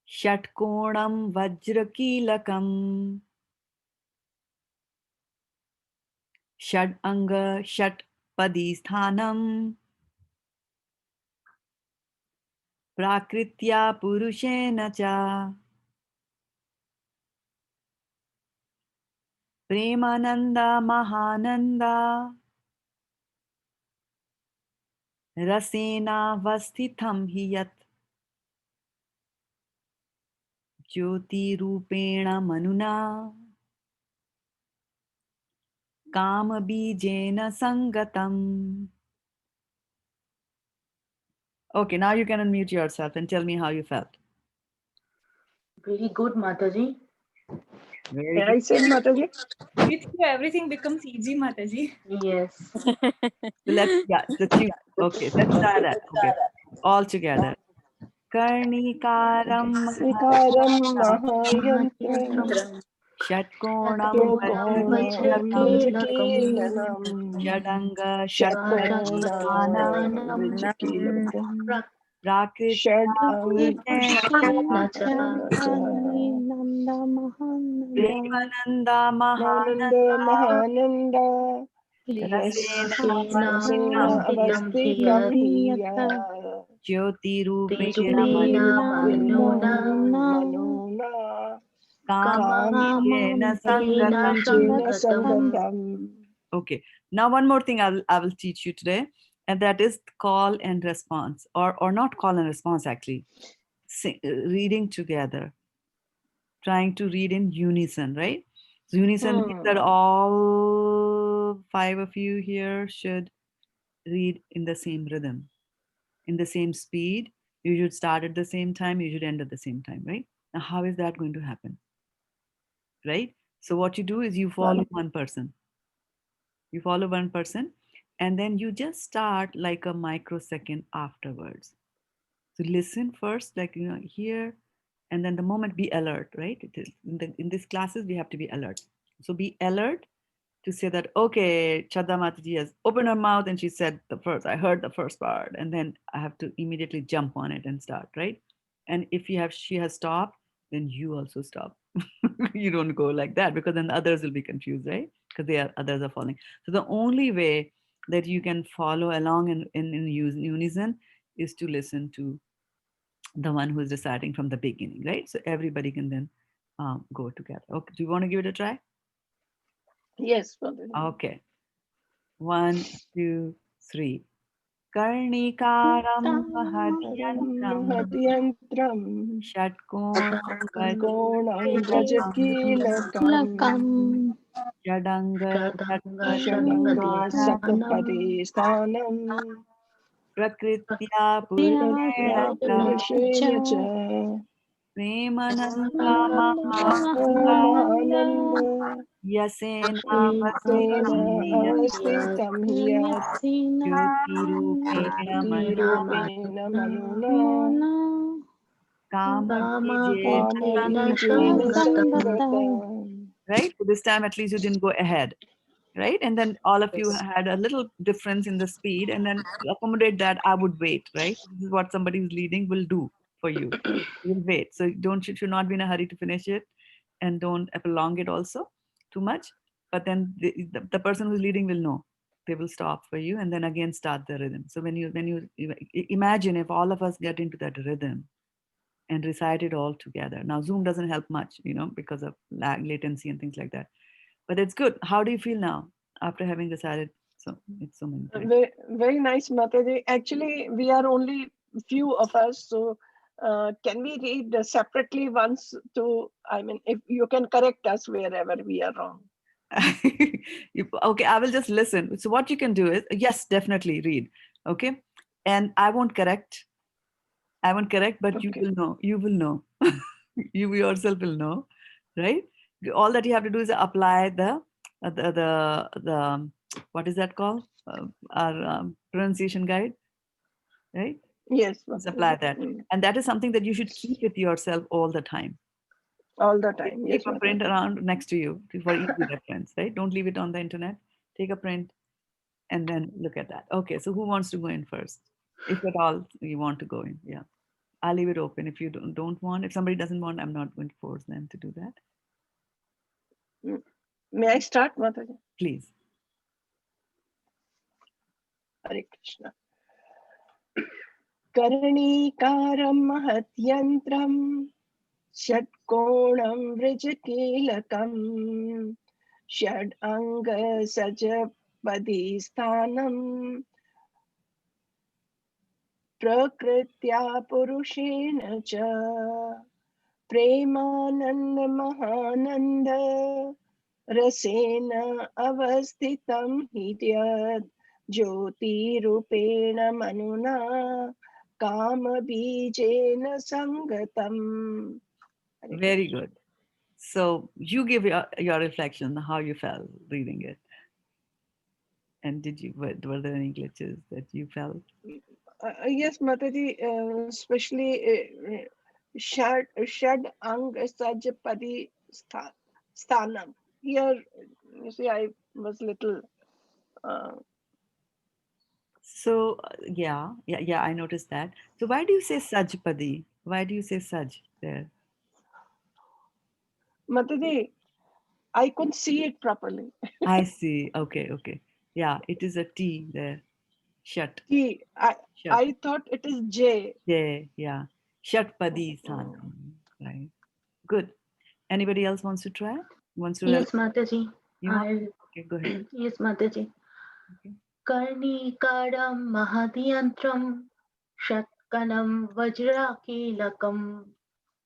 Speaker 2: Shatkonam Vajrakilakam. Shad Anga Shat Padisthanam. Prakritya Purushena Cha. Premananda Mahananda. Rasena Vastitham Hiyat. Jyoti Rupena Manuna. Kama Bijena Sangatam. Okay, now you can unmute yourself and tell me how you felt.
Speaker 1: Very good, Mataji.
Speaker 2: Very
Speaker 3: I
Speaker 2: good.
Speaker 3: said, Mataji.
Speaker 8: With you, everything becomes easy, Mataji.
Speaker 1: Yes.
Speaker 2: So let's try that. Okay, all together. Karnikaram
Speaker 3: Vikaram
Speaker 1: Mahayantram
Speaker 3: Mahayantram
Speaker 2: Shatkonam
Speaker 3: षट्कोणं
Speaker 1: Vajrakilakam
Speaker 3: वज्रकीलनम्
Speaker 2: Shadanga
Speaker 3: षट्कोणं
Speaker 1: Shadanghasanam
Speaker 3: वज्रकीलकम्
Speaker 2: Prakritya
Speaker 3: षड्
Speaker 1: Purushena cha
Speaker 6: Nanda Mahananda
Speaker 2: Premananda
Speaker 3: Mahananda
Speaker 2: Mahananda
Speaker 3: Mahananda
Speaker 2: Rasena
Speaker 1: Rasena
Speaker 3: Rasena
Speaker 1: Vastitam
Speaker 3: Avasthitam
Speaker 1: Hiyat
Speaker 3: Hiya
Speaker 2: Jyoti Rupena
Speaker 1: Tirupena Manuna
Speaker 3: Manuna
Speaker 2: Kamabijena
Speaker 1: Kamabhijena
Speaker 2: Sangatam.
Speaker 3: Kamabhijena
Speaker 1: Sangatam
Speaker 3: Sangatam.
Speaker 2: Okay. Now one more thing I will teach you today, and that is call and response, or not call and response actually. Reading together, trying to read in unison, right? So unison means that all five of you here should read in the same rhythm, in the same speed. You should start at the same time, you should end at the same time, right? Now, how is that going to happen? Right? So what you do is you follow one person. You follow one person, and then you just start like a microsecond afterwards. So listen first, like here, and then the moment be alert, right? It is in these classes we have to be alert. So be alert to say that, okay, Shraddha Mataji has opened her mouth and she said I heard the first part, and then I have to immediately jump on it and start, right? And if she has stopped, then you also stop. You don't go like that, because then the others will be confused, right? Because others are following. So the only way that you can follow along in unison is to listen to the one who is reciting from the beginning, right? So everybody can then go together. Okay, do you want to give it a try?
Speaker 3: Yes, Mataji.
Speaker 2: Okay. 1, 2, 3. Karnikaram Mahadyantram
Speaker 3: Mahadyantram
Speaker 2: Shatkonam
Speaker 3: षट्कोणं
Speaker 2: Vajrakilakam
Speaker 3: व्रजकीलकम्
Speaker 2: Jadanga
Speaker 1: Shadanga
Speaker 3: षडङ्ग
Speaker 1: Satpati
Speaker 3: सकपदे स्थानं
Speaker 2: Prakritya
Speaker 3: प्रकृत्या
Speaker 2: Purushena Cha
Speaker 3: पुरुषेण च
Speaker 2: Premananda Mahananda
Speaker 3: Mahanand
Speaker 2: Yasena
Speaker 3: तेन
Speaker 2: Vasitam
Speaker 3: अवस्थितं हि यत्
Speaker 2: Jyotirupena Manuna
Speaker 3: ज्योतिरूपेण मनुना
Speaker 2: Kamabhijena
Speaker 3: कामबीजेन
Speaker 2: Sangatam.
Speaker 3: सङ्गतम्.
Speaker 2: Right? So this time at least you didn't go ahead, right? And then all of you had a little difference in the speed, and then to accommodate that, I would wait, right? This is what somebody who's leading will do for you. You'll wait. So should not be in a hurry to finish it, and don't prolong it also too much. But then the person who's leading will know. they will stop for you and then again start the rhythm. So when you imagine if all of us get into that rhythm and recite it all together. Now Zoom doesn't help much, because of lag, latency and things like that. But it's good. How do you feel now after having recited so many times?
Speaker 3: Very, very nice, Mataji. Actually, we are only few of us, so can we read separately once to, I mean, if you can correct us wherever we are wrong.
Speaker 2: Okay, I will just listen. So what you can do is, yes, definitely read. Okay. And I won't correct, but
Speaker 3: Okay.
Speaker 2: you will know. You will know. You yourself will know, right? All that you have to do is apply the what is that called? Our pronunciation guide, right?
Speaker 3: Yes,
Speaker 2: Just apply
Speaker 3: Mataji.
Speaker 2: that, and that is something that you should keep with yourself all the time.
Speaker 3: All the time.
Speaker 2: Take
Speaker 3: Yes,
Speaker 2: a print
Speaker 3: Mataji.
Speaker 2: around next to you for easy reference, right? Don't leave it on the internet. Take a print and then look at that. Okay, so who wants to go in first? If at all you want to go in, yeah. I'll leave it open. If you don't want, if somebody doesn't want, I'm not going to force them to do that.
Speaker 3: May I start, Mataji?
Speaker 2: Please.
Speaker 3: Hare Krishna. Karnikaram mahatyantram षट्कोणं वृजकीलकं षड् अङ्गसजपदी स्थानं प्रकृत्या पुरुषेण च प्रेमानन्दमहानन्द रसेन अवस्थितं हि यत् ज्योतिरूपेण मनुना कामबीजेन सङ्गतम्.
Speaker 2: Very good. So you give your reflection, how you felt reading it. And were there any glitches that you felt?
Speaker 3: Yes, Mataji, especially Shad Ang Sajapadi Sthanam. Here, you see, I was little.
Speaker 2: So yeah, I noticed that. So why do you say Sajpadi? Why do you say Saj there?
Speaker 3: Mataji, I couldn't see it properly.
Speaker 2: I see. Okay. Yeah, it is a T there. Shat.
Speaker 3: T.
Speaker 2: Shat.
Speaker 3: I thought it is J.
Speaker 2: Yeah. Shatpadi Sthanam. Right. Good. Anybody else wants to try? Wants to?
Speaker 1: Yes, Mataji.
Speaker 2: You want? Okay, go ahead.
Speaker 1: Yes, Mataji.
Speaker 2: Okay.
Speaker 1: कर्णिकारं महदयन्त्रं षट्कणं वज्राकीलकं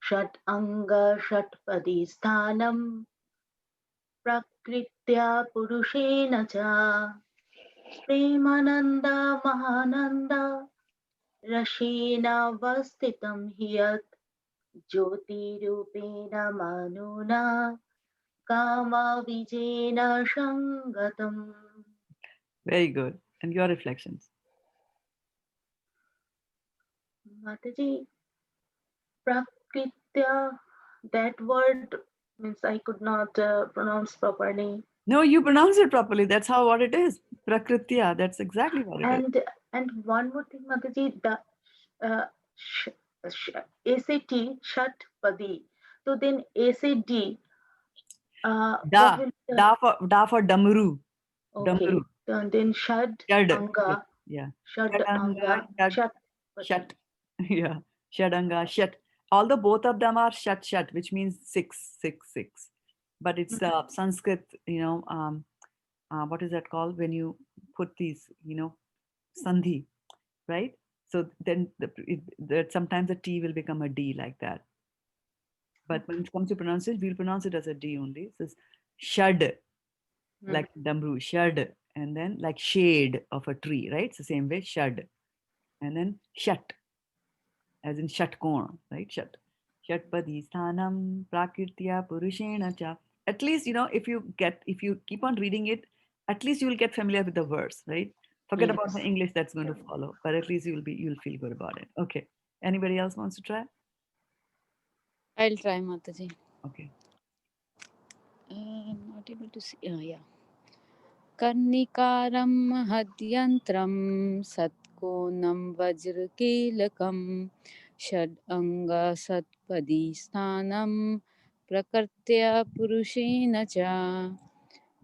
Speaker 1: षट् अङ्ग षट्पदी स्थानं प्रकृत्या पुरुषेण च प्रेमानन्द महानन्द रसेनावस्थितं हि यत् ज्योतिरूपेण मनुना कामबीजेन सङ्गतम्.
Speaker 2: Very good. And your reflections?
Speaker 1: Mataji, Prakritya, that word means I could not pronounce properly.
Speaker 2: No, you pronounce it properly. That's what it is. Prakritya. That's exactly what it is.
Speaker 1: And one more thing, Mataji, the SAT, Shat Padi. So then SAD.
Speaker 2: Da for Damru.
Speaker 1: Okay. And then Shad Anga.
Speaker 2: Yeah.
Speaker 1: Shad Anga.
Speaker 2: Shat. Yeah. Shadanga. Shat. Although both of them are shat, which means 6. But it's Sanskrit, what is that called when you put these, sandhi, right? So then sometimes a T will become a D like that. But when it comes to pronunciation, we'll pronounce it as a D only. It says shad, like Damru, shad, and then like shade of a tree, right? It's the same way, shad. And then shat, as in shatkona, right? Shat. Shatpadi sthanam prakritya purushena cha. At least, if you keep on reading it, at least you will get familiar with the verse, right? Forget about the English that's going to follow, but at least you'll feel good about it. Okay. Anybody else wants to try?
Speaker 4: I'll try, Mataji.
Speaker 2: Okay.
Speaker 4: I'm not able to see. Yeah. कर्णिकारं महद्यन्त्रं सत्कोनं वज्रकीलकं षड् अङ्गसत्पदी स्थानं प्रकृत्या पुरुषेण च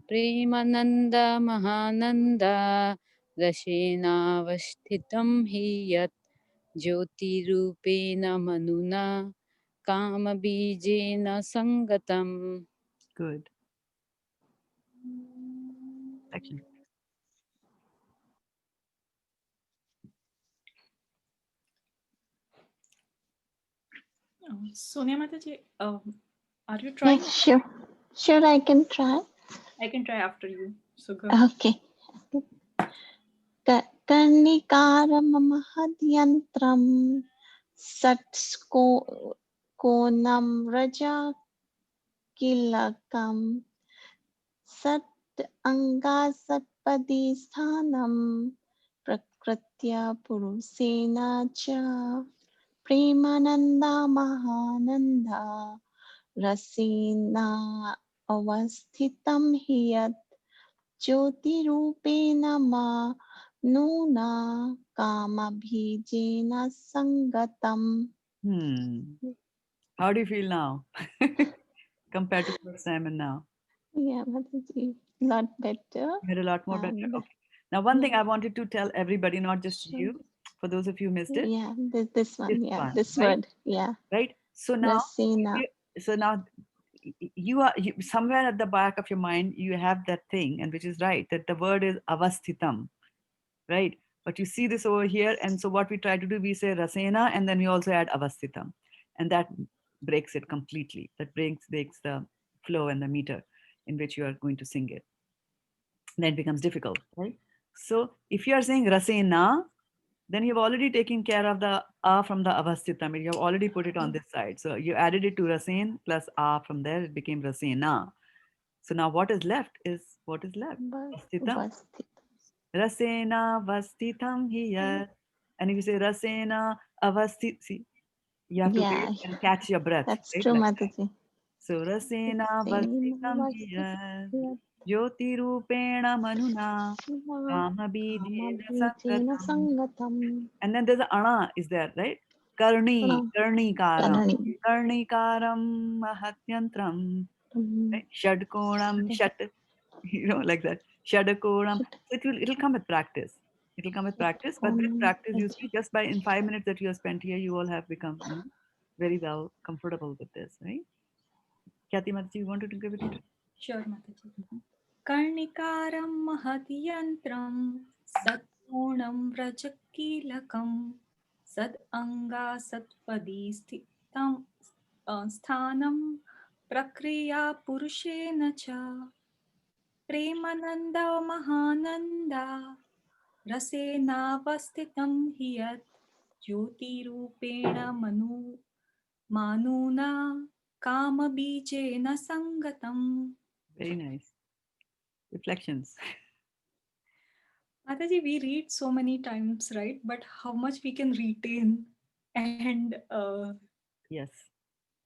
Speaker 4: प्रेमानन्द महानन्द रसेनावस्थितं हि यत् ज्योतिरूपेण मनुना कामबीजेन सङ्गतम्.
Speaker 2: Good. Action.
Speaker 8: Sonia Mataji, are you
Speaker 6: Yeah,
Speaker 8: trying?
Speaker 6: sure. Sure, I can try.
Speaker 8: I can try after you. So go ahead.
Speaker 6: Okay. कर्णिकारमहद्यन्त्रं सत्स्कोनं रजकिलकं सत् अङ्गासत्पदी स्थानं प्रकृत्या पुरुषेण च प्रेमानन्दा महानन्दा रसेना अवस्थितं हि यत् ज्योतिरूपेण नूना कामबीजेन सङ्गतम्.
Speaker 2: How do you feel now compared to first time and now?
Speaker 6: Yeah, Mataji, lot better.
Speaker 2: You had a lot more better.
Speaker 6: And
Speaker 2: Okay. Now, one thing
Speaker 6: yeah,
Speaker 2: I wanted to tell everybody, not just
Speaker 6: sure.
Speaker 2: you, for those of you who missed it,
Speaker 6: Yeah, this one, yeah, this
Speaker 2: right?
Speaker 6: word, yeah.
Speaker 2: Right. So now,
Speaker 6: Rasena.
Speaker 2: You are somewhere at the back of your mind, you have that thing, and which is right, that the word is avasthitam, right? But you see this over here, and so what we try to do, we say rasena, and then we also add avasthitam, and that breaks it completely. That breaks the flow and the meter in which you are going to sing it. Then it becomes difficult, right? So if you are saying rasena, then you've already taken care of the a from the avasthitam. You have already put it on this side. So you added it to rasen plus a from there, it became rasena. So now what is left is what is left? Avasthitam. Rasena vastitam hiya. And if you say rasena avasthit, see, you have to wait and catch your breath.
Speaker 6: That's
Speaker 2: right?
Speaker 6: true,
Speaker 2: Like
Speaker 6: Mataji.
Speaker 2: so rasena vastitam hiya. Jyoti rupena manuna kama bidena sangatam.
Speaker 6: Sangatam.
Speaker 2: And then there's a ana is there, right? Karnikaram. Karnikaram mahatyantram. Right? Shadkonam, shat, like that. Shadakonam. So it'll come with practice. It'll come with practice. But with practice, you see, just by in 5 minutes that you have spent here, you all have become very well comfortable with this, right? Kyati Mataji, you wanted to give it?
Speaker 8: Sure, Mataji. Karnikaram mahadyantram satpunam vrajakilakam sad anga satpadi sthitam sthanam prakriya purushena cha premananda mahananda rasenavasthitam hiyat jyotirupena manuna kamabijena sangatam.
Speaker 2: Very nice. Reflections.
Speaker 8: Mataji, we read so many times, right? But how much we can retain and
Speaker 2: Yes.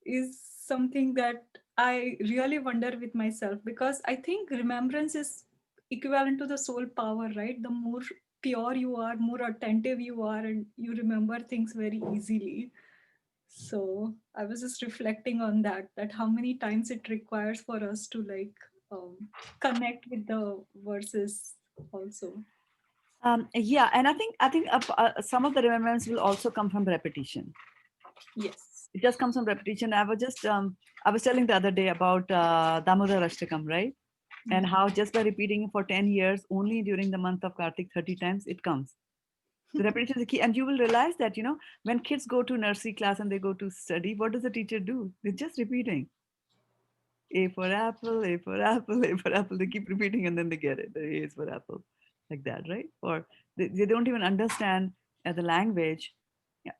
Speaker 8: is something that I really wonder with myself, because I think remembrance is equivalent to the soul power, right? The more pure you are, more attentive you are, and you remember things very easily. So I was just reflecting on that how many times it requires for us to connect with the verses also.
Speaker 2: Yeah, and I think some of the remembrance will also come from repetition.
Speaker 8: Yes.
Speaker 2: It just comes from repetition. I was telling the other day about Damodar Ashtakam, right? And how just by repeating for 10 years, only during the month of Kartik 30 times, it comes. So repetition is the key. And you will realize that, when kids go to nursery class and they go to study, what does the teacher do? They're just repeating. A for apple, A for apple, A for apple. They keep repeating and then they get it. The A is for apple. Like that, right? Or they don't even understand the language,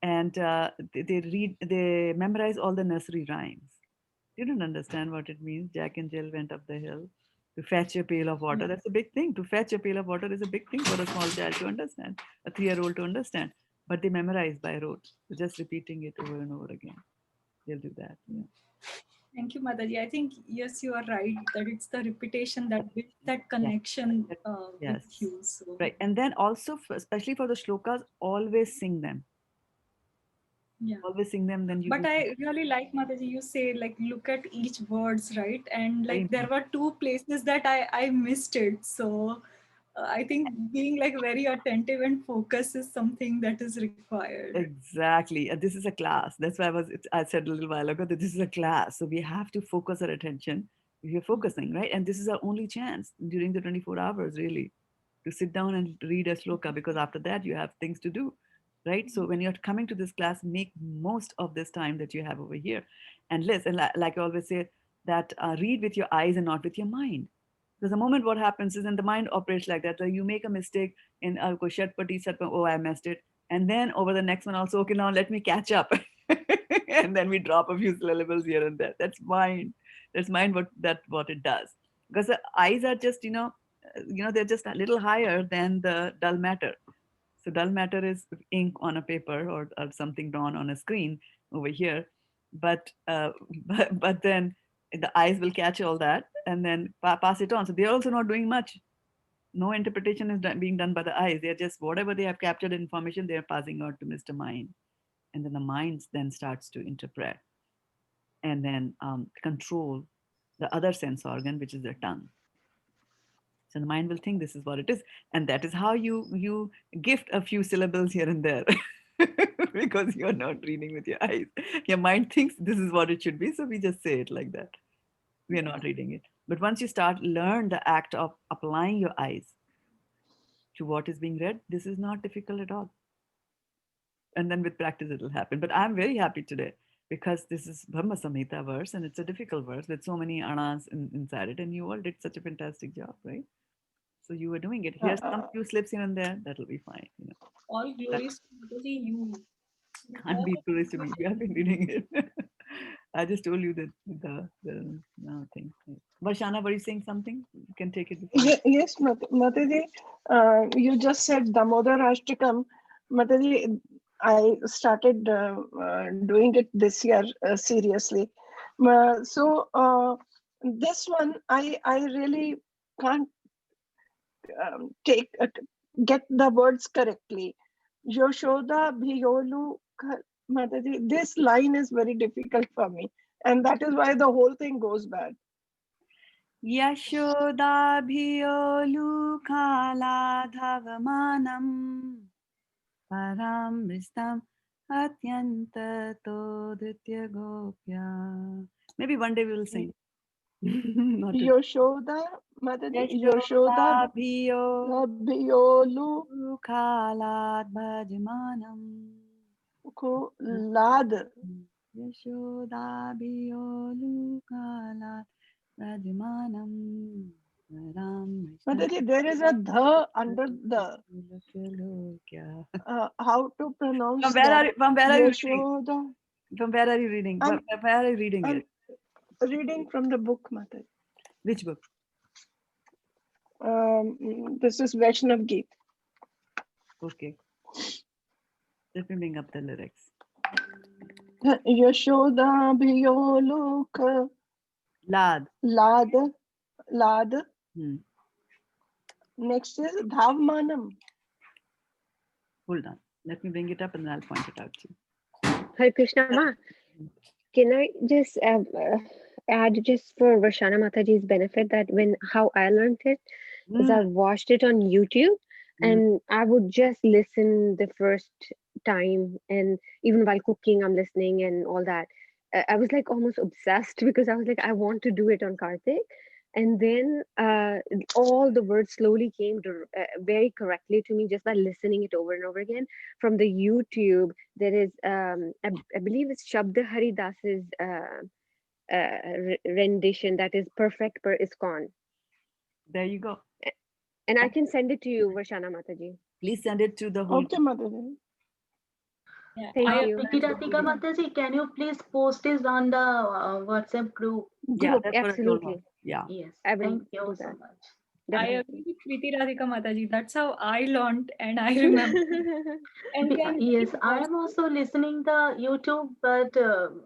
Speaker 2: and they memorize all the nursery rhymes. They don't understand what it means. Jack and Jill went up the hill to fetch a pail of water. That's a big thing. To fetch a pail of water is a big thing for a small child to understand, a 3-year-old to understand. But they memorize by rote. So just repeating it over and over again. They'll do that. Yeah.
Speaker 8: Thank you, Mataji. I think, yes, you are right, that it's the repetition that builds that connection with
Speaker 2: Yes.
Speaker 8: you. So.
Speaker 2: Right. And then also, especially for the shlokas, always sing them.
Speaker 8: Yeah.
Speaker 2: always sing them, then you
Speaker 8: But
Speaker 2: do.
Speaker 8: I really like Mataji, you say like look at each words, right? And
Speaker 2: Very
Speaker 8: like there were two places that I missed it. So I think being like very attentive and focus is something that is required.
Speaker 2: Exactly. And this is a class. That's why I said a little while ago that this is a class. So we have to focus our attention. We are focusing, right? And this is our only chance during the 24 hours, really, to sit down and read a shloka, because after that you have things to do, right? So when you're coming to this class, make most of this time that you have over here. And listen, like I always say, that read with your eyes and not with your mind. Because the moment what happens is, and the mind operates like that. So you make a mistake in Shatpati, oh, I messed it. And then over the next one also, okay, now let me catch up. And then we drop a few syllables here and there. That's mind. That's mind what it does. Because the eyes are just, they're just a little higher than the dull matter. So dull matter is ink on a paper, or something drawn on a screen over here. But but then the eyes will catch all that and then pass it on. So they're also not doing much. No interpretation is being done by the eyes. They're just whatever they have captured information, they're passing on to Mr. Mind. And then the mind then starts to interpret and then control the other sense organ, which is the tongue. So the mind will think this is what it is, and that is how you gift a few syllables here and there, because you're not reading with your eyes. Your mind thinks this is what it should be, so we just say it like that. We are not reading it. But once you learn the act of applying your eyes to what is being read, this is not difficult at all. And then with practice, it will happen. But I'm very happy today because this is Brahmasamita verse, and it's a difficult verse with so many anas inside it, and you all did such a fantastic job, right? So you were doing it. Here's some few slips here and there. That'll be fine.
Speaker 8: All glories to Mataji, you.
Speaker 2: Can't be glories to me. You have been reading it. I just told you that the no thing. Varshana, were you saying something? You can take it.
Speaker 3: Yes, Mataji, you just said Damodar Ashtakam. Mataji, I started doing it this year seriously. This one, I really can't get the words correctly. Yashoda Bhiyolu Mataji, this line is very difficult for me, and that is why the whole thing goes bad.
Speaker 2: Yashodabhiyolu kala dhavamanam paramristam atyanta todritya gopya. Maybe one day we will sing.
Speaker 3: Yashoda Mataji, Yashoda Bhiyolu
Speaker 2: Kala bhajamanam.
Speaker 3: ko lad.
Speaker 2: Yashoda bhiyolu kala bhajamanam.
Speaker 3: Mataji, there is a dha under the. How to pronounce
Speaker 2: From where are you
Speaker 3: Yashoda.
Speaker 2: From where are you reading? Where are you reading it?
Speaker 3: Reading from the book, Mataji.
Speaker 2: Which book?
Speaker 3: This is Vaishnav Geet.
Speaker 2: Okay. Let me bring up the lyrics.
Speaker 3: Yashoda Bhiyolu
Speaker 2: Lad.
Speaker 3: Lad. Next is Dhavmanam.
Speaker 2: Hold on. Let me bring it up and I'll point it out to you.
Speaker 7: Hare Krishna Ma, can I just add just for Varshana Mataji's benefit that how I learned it is I watched it on YouTube and I would just listen the first time, and even while cooking I'm listening and all that. I was like almost obsessed because I was like, I want to do it on Karthik. And then all the words slowly came very correctly to me just by listening it over and over again. From the YouTube, there is, I believe it's Shraddha devi Dasi's rendition that is perfect per ISKCON.
Speaker 2: There you go.
Speaker 7: And I can send it to you, Varshana Mataji.
Speaker 2: Please send it to the whole.
Speaker 3: Okay, Mataji.
Speaker 8: Yeah.
Speaker 7: Thank you.
Speaker 1: Radhika Mataji, can you please post this on the WhatsApp group?
Speaker 2: Yeah, that's
Speaker 7: Absolutely.
Speaker 2: what I told her. Yeah.
Speaker 1: Yes.
Speaker 7: I will
Speaker 1: Thank you
Speaker 7: do
Speaker 1: so
Speaker 7: that.
Speaker 1: much.
Speaker 8: I agree with Kriti Radhika Mataji. That's how I learned and I remember. And then
Speaker 1: Yes, I am also listening the YouTube, but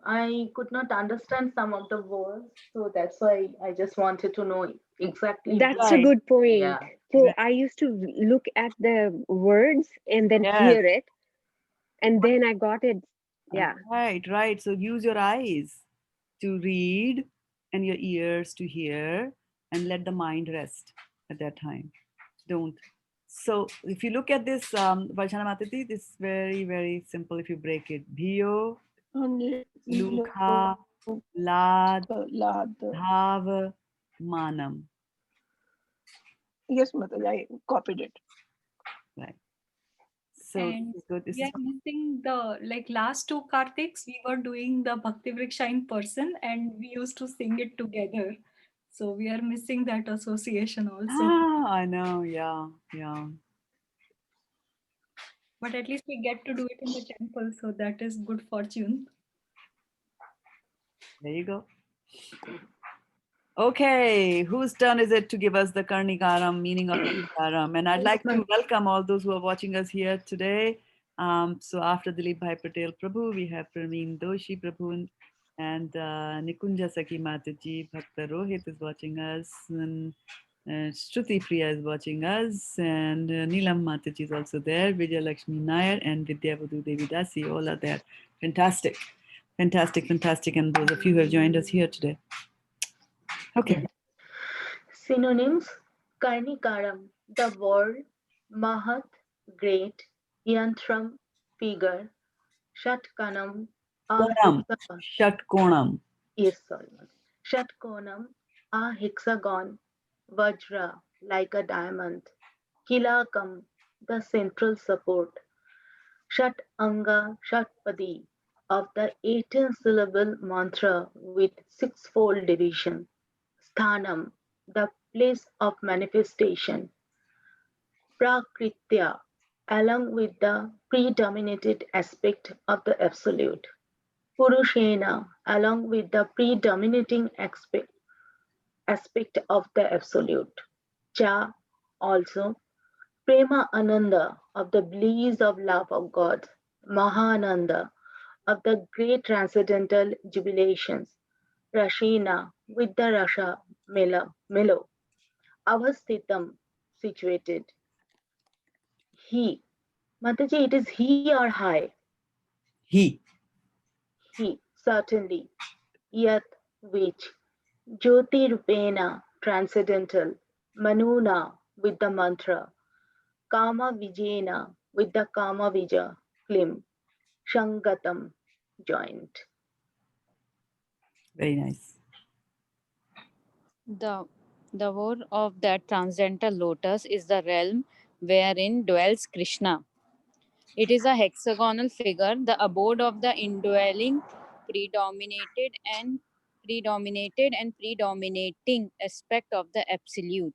Speaker 1: I could not understand some of the words, so that's why I just wanted to know exactly.
Speaker 7: That's a
Speaker 2: Right.
Speaker 7: good point.
Speaker 1: Yeah.
Speaker 7: So I used to look at the words and then
Speaker 2: Yes.
Speaker 7: hear it, and then I got it Yeah.
Speaker 2: Right. So use your eyes to read and your ears to hear, and let the mind rest at that time. Don't. So if you look at this Vajana Matati, this is very, very simple if you break it. Bhiyo, Lukha, Lad,
Speaker 3: Lad.
Speaker 2: Dhav, Manam.
Speaker 3: Yes, Mataji, I copied it.
Speaker 2: Right. So
Speaker 8: And
Speaker 2: this is good. This
Speaker 8: we
Speaker 2: is
Speaker 8: are missing the like last two Kartiks. We were doing the Bhakti Vriksha in person, and we used to sing it together. So we are missing that association also.
Speaker 2: I know. Yeah.
Speaker 8: But at least we get to do it in the temple, so that is good fortune.
Speaker 2: There you go. Okay, whose turn is it to give us the Karnikaram, meaning of Karnikaram? And I'd like to welcome all those who are watching us here today. So after Dilip Bhai Patel Prabhu, we have Praveen Doshi Prabhu and Nikunja Saki Mataji, Bhakta Rohit is watching us, and Shruti Priya is watching us, and Neelam Mataji is also there, Vijay Lakshmi Nair and Vidyavadu Devi Dasi, all are there. Fantastic. And those of you who have joined us here today. Okay.
Speaker 1: Synonyms: Karnikaram, the word; Mahat, great; Yantram, figure; Shatkanam, a
Speaker 2: Konam.
Speaker 1: hexagon.
Speaker 2: Shatkonam.
Speaker 1: Yes, sorry. Shatkonam, a hexagon; Vajra, like a diamond; Kilakam, the central support; Shat Anga Shatpadi, of the 18-syllable mantra with sixfold division; Sthanam, the place of manifestation; Prakritya, along with the predominated aspect of the Absolute; Purushena, along with the predominating aspect of the Absolute; Cha, also; Prema Ananda, of the bliss of love of God; Mahananda, of the great transcendental jubilations; Rashina, with the Rasha mellow; Avasthitam, situated; He. Mataji, it is he or high?
Speaker 2: He.
Speaker 1: He, certainly. Yat, which; Jyoti Rupena, transcendental; Manuna, with the mantra; Kama Vijena, with the Kama Vija, Klim; Shangatam, joint.
Speaker 2: Very nice.
Speaker 4: The word of that transcendental lotus is the realm wherein dwells Krishna. It is a hexagonal figure, the abode of the indwelling, predominated and predominating aspect of the absolute.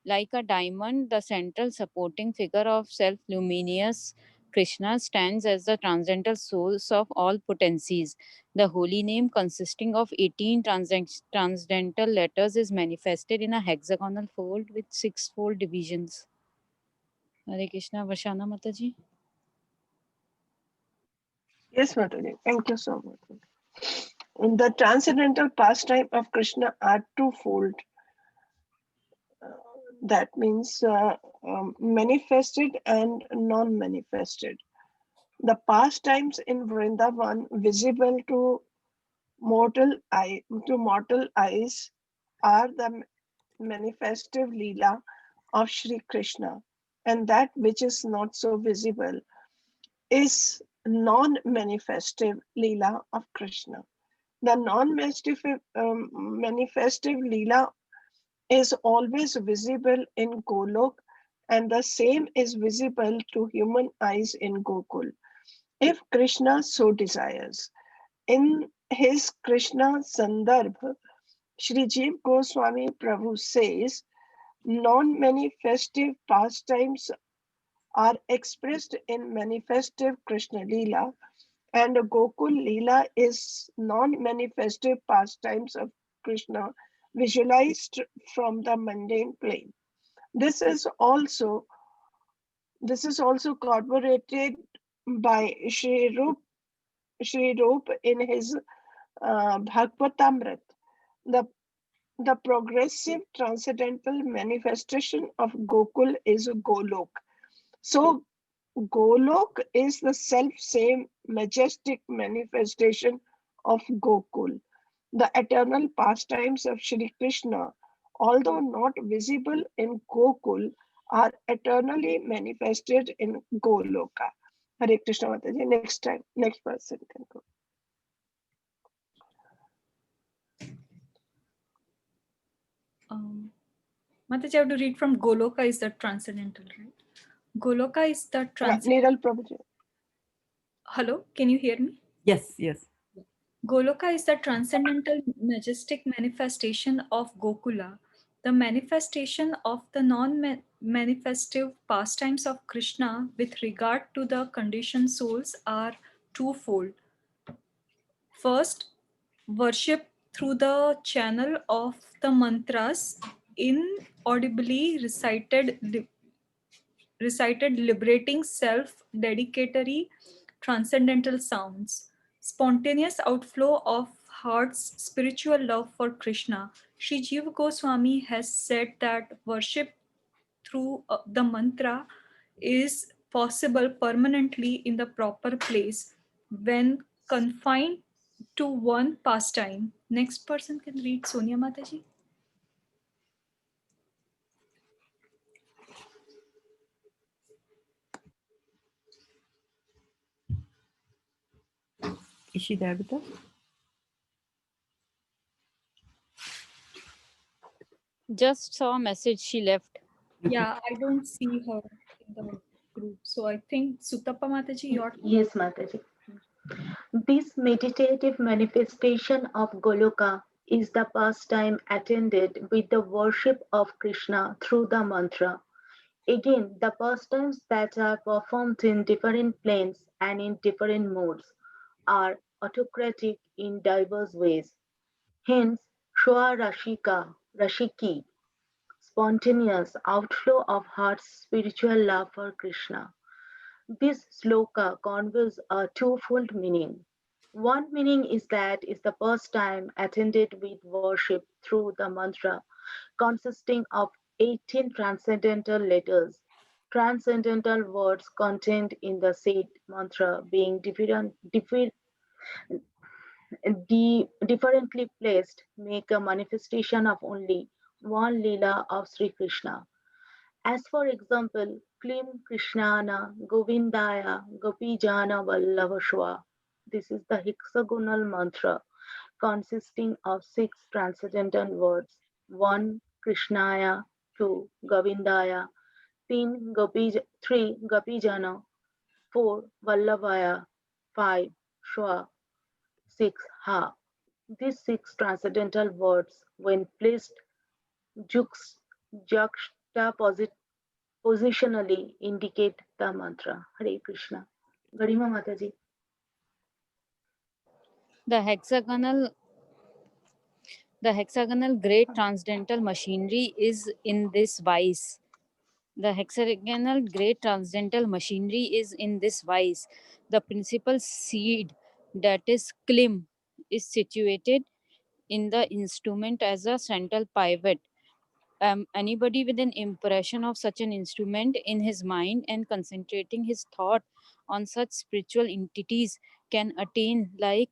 Speaker 4: Like a diamond, the central supporting figure of self-luminous Krishna stands as the transcendental source of all potencies. The holy name, consisting of 18 transcendental letters, is manifested in a hexagonal fold with six-fold divisions. Hare Krishna, Vashana Mataji.
Speaker 3: Yes, Mataji. Thank you so much. The transcendental pastime of Krishna are twofold. That means manifested and non-manifested. The pastimes in Vrindavan visible to mortal eyes are the manifestive Leela of Sri Krishna, and that which is not so visible is non-manifestive Leela of Krishna. The non-manifestive Leela is always visible in Golok, and the same is visible to human eyes in Gokul, if Krishna so desires. In his Krishna Sandarbh, Shri Jiv Goswami Prabhu says, non-manifestive pastimes are expressed in manifestive Krishna Leela, and Gokul Leela is non-manifestive pastimes of Krishna visualized from the mundane plane. This is also corroborated by Shri Rup in his Bhagavatamrit. The progressive transcendental manifestation of Gokul is Golok. So Golok is the self-same majestic manifestation of Gokul. The eternal pastimes of Shri Krishna, although not visible in Gokul, are eternally manifested in Goloka. Hare Krishna Mataji. Next time, next person can go.
Speaker 8: Mataji, I have to read from Goloka is the transcendental, right? Goloka is the
Speaker 3: Niral Prabhuji.
Speaker 8: Hello, can you hear me?
Speaker 2: Yes, yes.
Speaker 8: Goloka is the transcendental majestic manifestation of Gokula, the manifestation of the non-manifestive pastimes of Krishna with regard to the conditioned souls are twofold. First, worship through the channel of the mantras inaudibly recited liberating self-dedicatory transcendental sounds, spontaneous outflow of heart's spiritual love for Krishna. Sri Jiva Goswami has said that worship through the mantra is possible permanently in the proper place when confined to one pastime. Next person can read, Sonia Mataji.
Speaker 2: Is she there with us?
Speaker 4: Just saw a message, she left.
Speaker 8: Yeah, I don't see her in the group. So I think Sutapa Mataji, your
Speaker 1: Yes, Mataji. This meditative manifestation of Goloka is the pastime attended with the worship of Krishna through the mantra. Again, the pastimes that are performed in different planes and in different modes are autocratic in diverse ways. Hence, Shwa Rashiki, spontaneous outflow of heart's spiritual love for Krishna. This sloka conveys a twofold meaning. One meaning is that it's the first time attended with worship through the mantra, consisting of 18 transcendental letters. Transcendental words contained in the said mantra being differently placed make a manifestation of only one Leela of Sri Krishna. As for example, Klim Krishnana Govindaya Gopijana Vallavashwa. This is the hexagonal mantra consisting of 6 transcendental words. 1. Krishnaya, 2. Govindaya, 3. Gopijana, 4. Vallavaya, 5. Shwa, 6. Ha. These 6 transcendental words, when placed juxtapositionally, indicate the mantra. Hare Krishna. Garima Mataji.
Speaker 4: The hexagonal great transcendental machinery is in this wise. The hexagonal great transcendental machinery is in this wise. The principal seed, that is Klim, is situated in the instrument as a central pivot. Anybody with an impression of such an instrument in his mind and concentrating his thought on such spiritual entities can attain, like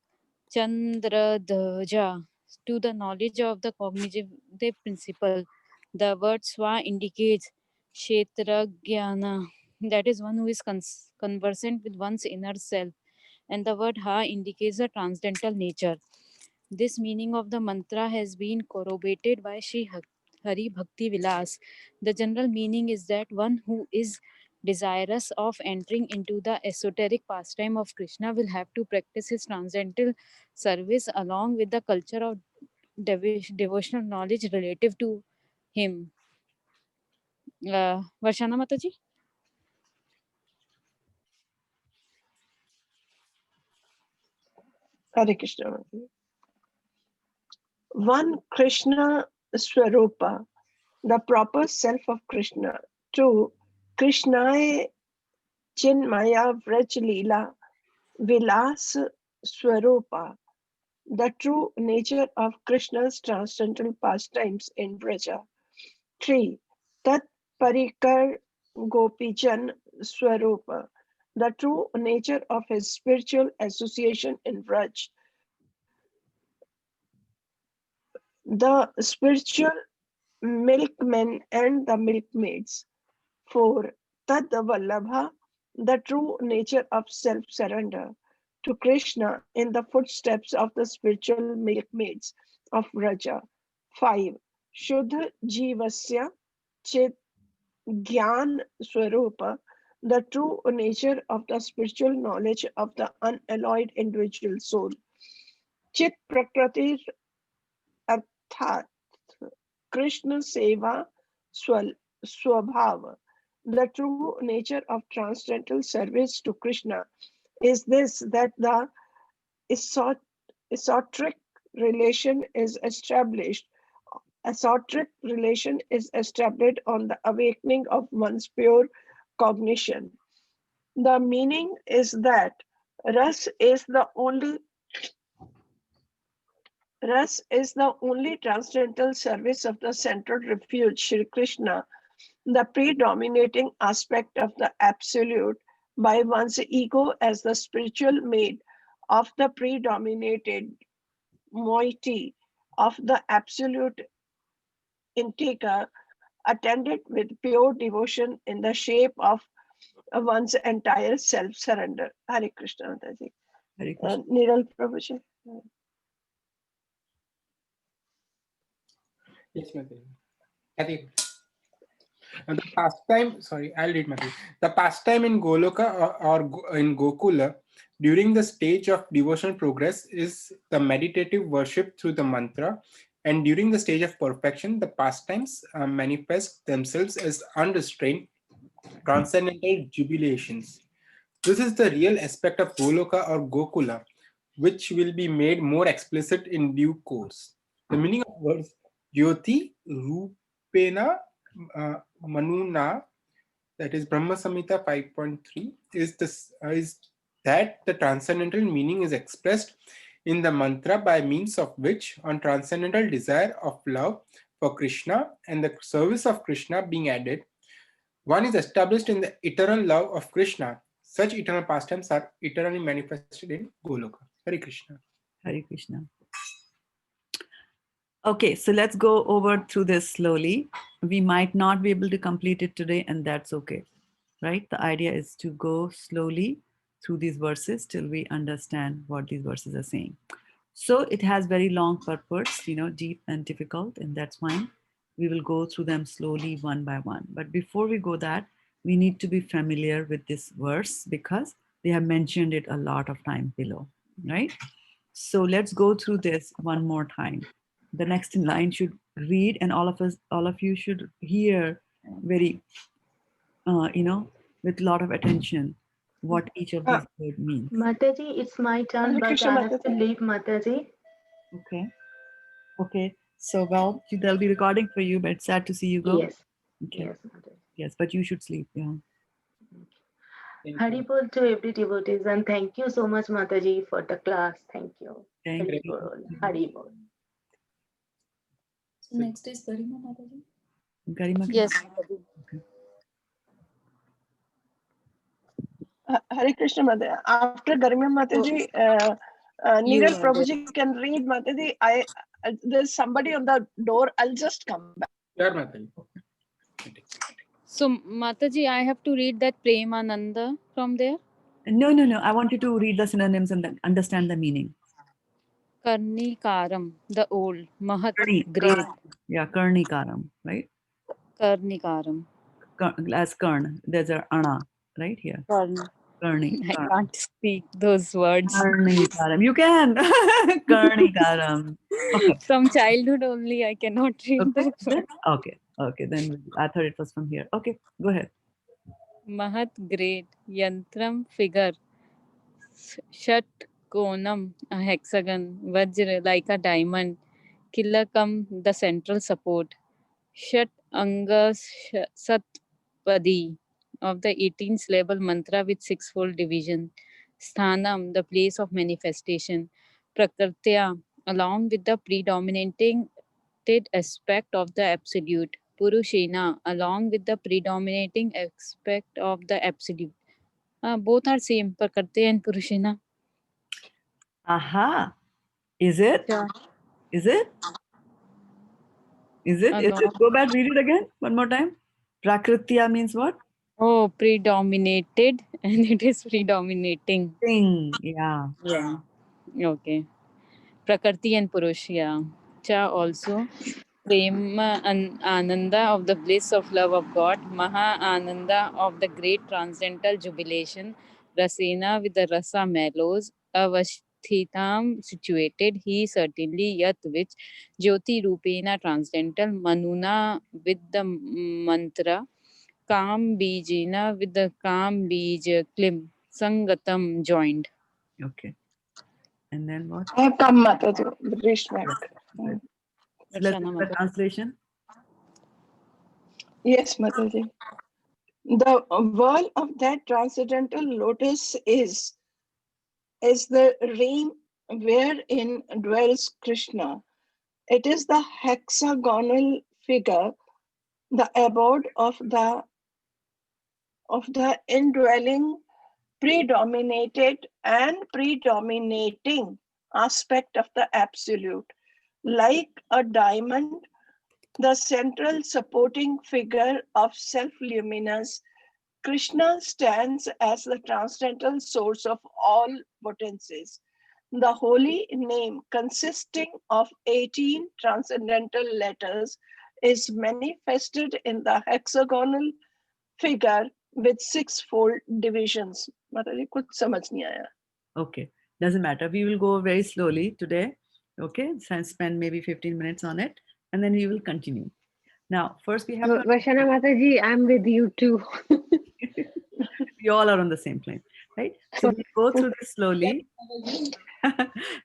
Speaker 4: Chandradhaja, to the knowledge of the cognitive principle. The word Swa indicates Kshetragyana, that is one who is conversant with one's inner self, and the word Ha indicates a transcendental nature. This meaning of the mantra has been corroborated by Sri Hari Bhakti Vilas. The general meaning is that one who is desirous of entering into the esoteric pastime of Krishna will have to practice his transcendental service along with the culture of devotional knowledge relative to him. Varshana Mataji?
Speaker 3: Hare Krishna Mataji. 1. Krishna Swarupa, the proper self of Krishna. 2. Krishnae Chinmaya Vraj Leela Vilas Swarupa, the true nature of Krishna's transcendental pastimes in Vraja. 3. Tat Parikar Gopijan Swarupa, the true nature of his spiritual association in Vraj, the spiritual milkmen and the milkmaids. 4. Tad Vallabha, the true nature of self-surrender to Krishna in the footsteps of the spiritual milkmaids of Vraja. 5. Shuddha Jivasya Chit Gyan Swarupa, the true nature of the spiritual knowledge of the unalloyed individual soul. Chit Prakriti Arthat Krishna Seva Swabhava. The true nature of transcendental service to Krishna is this, that the esoteric relation is established. Esoteric relation is established on the awakening of one's pure cognition. The meaning is that Ras is the only transcendental service of the central refuge, Shri Krishna, the predominating aspect of the absolute by one's ego as the spiritual maid of the predominated moiety of the absolute integer, attended with pure devotion in the shape of one's entire self-surrender. Hare Krishna, Mataji.
Speaker 2: Hare Krishna.
Speaker 3: Niral Prabhuji.
Speaker 5: Yes, Mataji. Hare And the pastime, sorry, I'll read Mataji. The pastime in Goloka or in Gokula during the stage of devotional progress is the meditative worship through the mantra, and during the stage of perfection, the pastimes manifest themselves as unrestrained transcendental jubilations. This is the real aspect of Goloka or Gokula, which will be made more explicit in due course. The meaning of words Jyoti, Rupena, Manuna, that is Brahmasamita 5.3, is that the transcendental meaning is expressed in the mantra by means of which, on transcendental desire of love for Krishna and the service of Krishna being added, one is established in the eternal love of Krishna. Such eternal pastimes are eternally manifested in Goloka. Hare Krishna.
Speaker 2: Hare Krishna. Okay, so let's go over through this slowly. We might not be able to complete it today, and that's okay, right? The idea is to go slowly through these verses till we understand what these verses are saying. So it has very long purports, deep and difficult, and that's fine. We will go through them slowly one by one. But before we go that, we need to be familiar with this verse because they have mentioned it a lot of time below, right? So let's go through this one more time. The next in line should read, and all of you should hear very, with a lot of attention what each of these words means.
Speaker 1: Mataji, it's my turn,
Speaker 3: Hare
Speaker 1: but
Speaker 3: Krishna,
Speaker 1: I have to
Speaker 3: Mataji.
Speaker 1: leave, Mataji.
Speaker 2: Okay. So, well, there'll be recording for you, but it's sad to see you go.
Speaker 1: Yes.
Speaker 2: Okay.
Speaker 1: Yes, Mataji.
Speaker 2: Yes, but you should sleep. Yeah.
Speaker 1: Haribol to every devotees, and thank you so much, Mataji, for the class. Thank you.
Speaker 2: Thank you.
Speaker 1: Haribol. Haribol.
Speaker 8: So next is Garima Mataji.
Speaker 2: Garima.
Speaker 4: Yes.
Speaker 3: Hare Krishna, Mataji. After Garima Mataji, Niral Prabhuji can read Mataji. There's somebody on the door. I'll just come back.
Speaker 5: Sure, Mataji.
Speaker 4: So Mataji, I have to read that Premananda from there.
Speaker 2: No. I want you to read the synonyms and then understand the meaning.
Speaker 4: Karnikaram, the old, Mahat,
Speaker 2: great. Yeah, Karnikaram, right?
Speaker 4: Karnikaram.
Speaker 2: As Karn, there's a Ana, right here. Karni.
Speaker 4: I can't speak those words.
Speaker 2: Karnikaram. You can. Karnikaram. Okay.
Speaker 4: From childhood only, I cannot read that word.
Speaker 2: Okay. Then I thought it was from here. Okay, go ahead.
Speaker 4: Mahat, great. Yantram, figure. Shat, konam, a hexagon. Vajra, like a diamond. Kilakam, the central support. Shat Angas Satpadi of the 18 syllable mantra with sixfold division. Sthanam, the place of manifestation. Prakrtya, along with the predominating aspect of the absolute. Purushena, along with the predominating aspect of the absolute. Both are same, Prakriti and Purushena.
Speaker 2: Aha. Is it?
Speaker 4: Yeah.
Speaker 2: Is it? Is it? Is
Speaker 4: No.
Speaker 2: it? Go back, read it again. One more time. Prakritya means what?
Speaker 4: Oh, predominated, and it is predominating.
Speaker 2: Thing. Yeah.
Speaker 4: Yeah. Okay. Prakriti and Purush, yeah. Cha also. Prema and Ananda of the bliss of love of God. Maha Ananda of the great transcendental jubilation. Rasena with the rasa mellows. Avasthitam situated. He certainly yat which. Jyoti Rupena transcendental. Manuna with the mantra. Kam Bijena with the Kam Bij Klim. Sangatam joined.
Speaker 2: Okay. And then what?
Speaker 3: I have come, Mataji. Reached back.
Speaker 2: Good. So let's do the translation.
Speaker 3: Yes, Mataji. The wall of that transcendental lotus is the realm wherein dwells Krishna. It is the hexagonal figure, the abode of the indwelling, predominated and predominating aspect of the absolute. Like a diamond, the central supporting figure of self-luminous, Krishna stands as the transcendental source of all potencies. The holy name, consisting of 18 transcendental letters, is manifested in the hexagonal figure with six-fold divisions. मतलब कुछ समझ नहीं आया.
Speaker 2: Okay. Doesn't matter. We will go very slowly today. Okay. So spend maybe 15 minutes on it and then we will continue. Now, first we have to.
Speaker 7: Varshana Mataji, I'm with you too.
Speaker 2: We all are on the same plane, right? So we'll go through this slowly.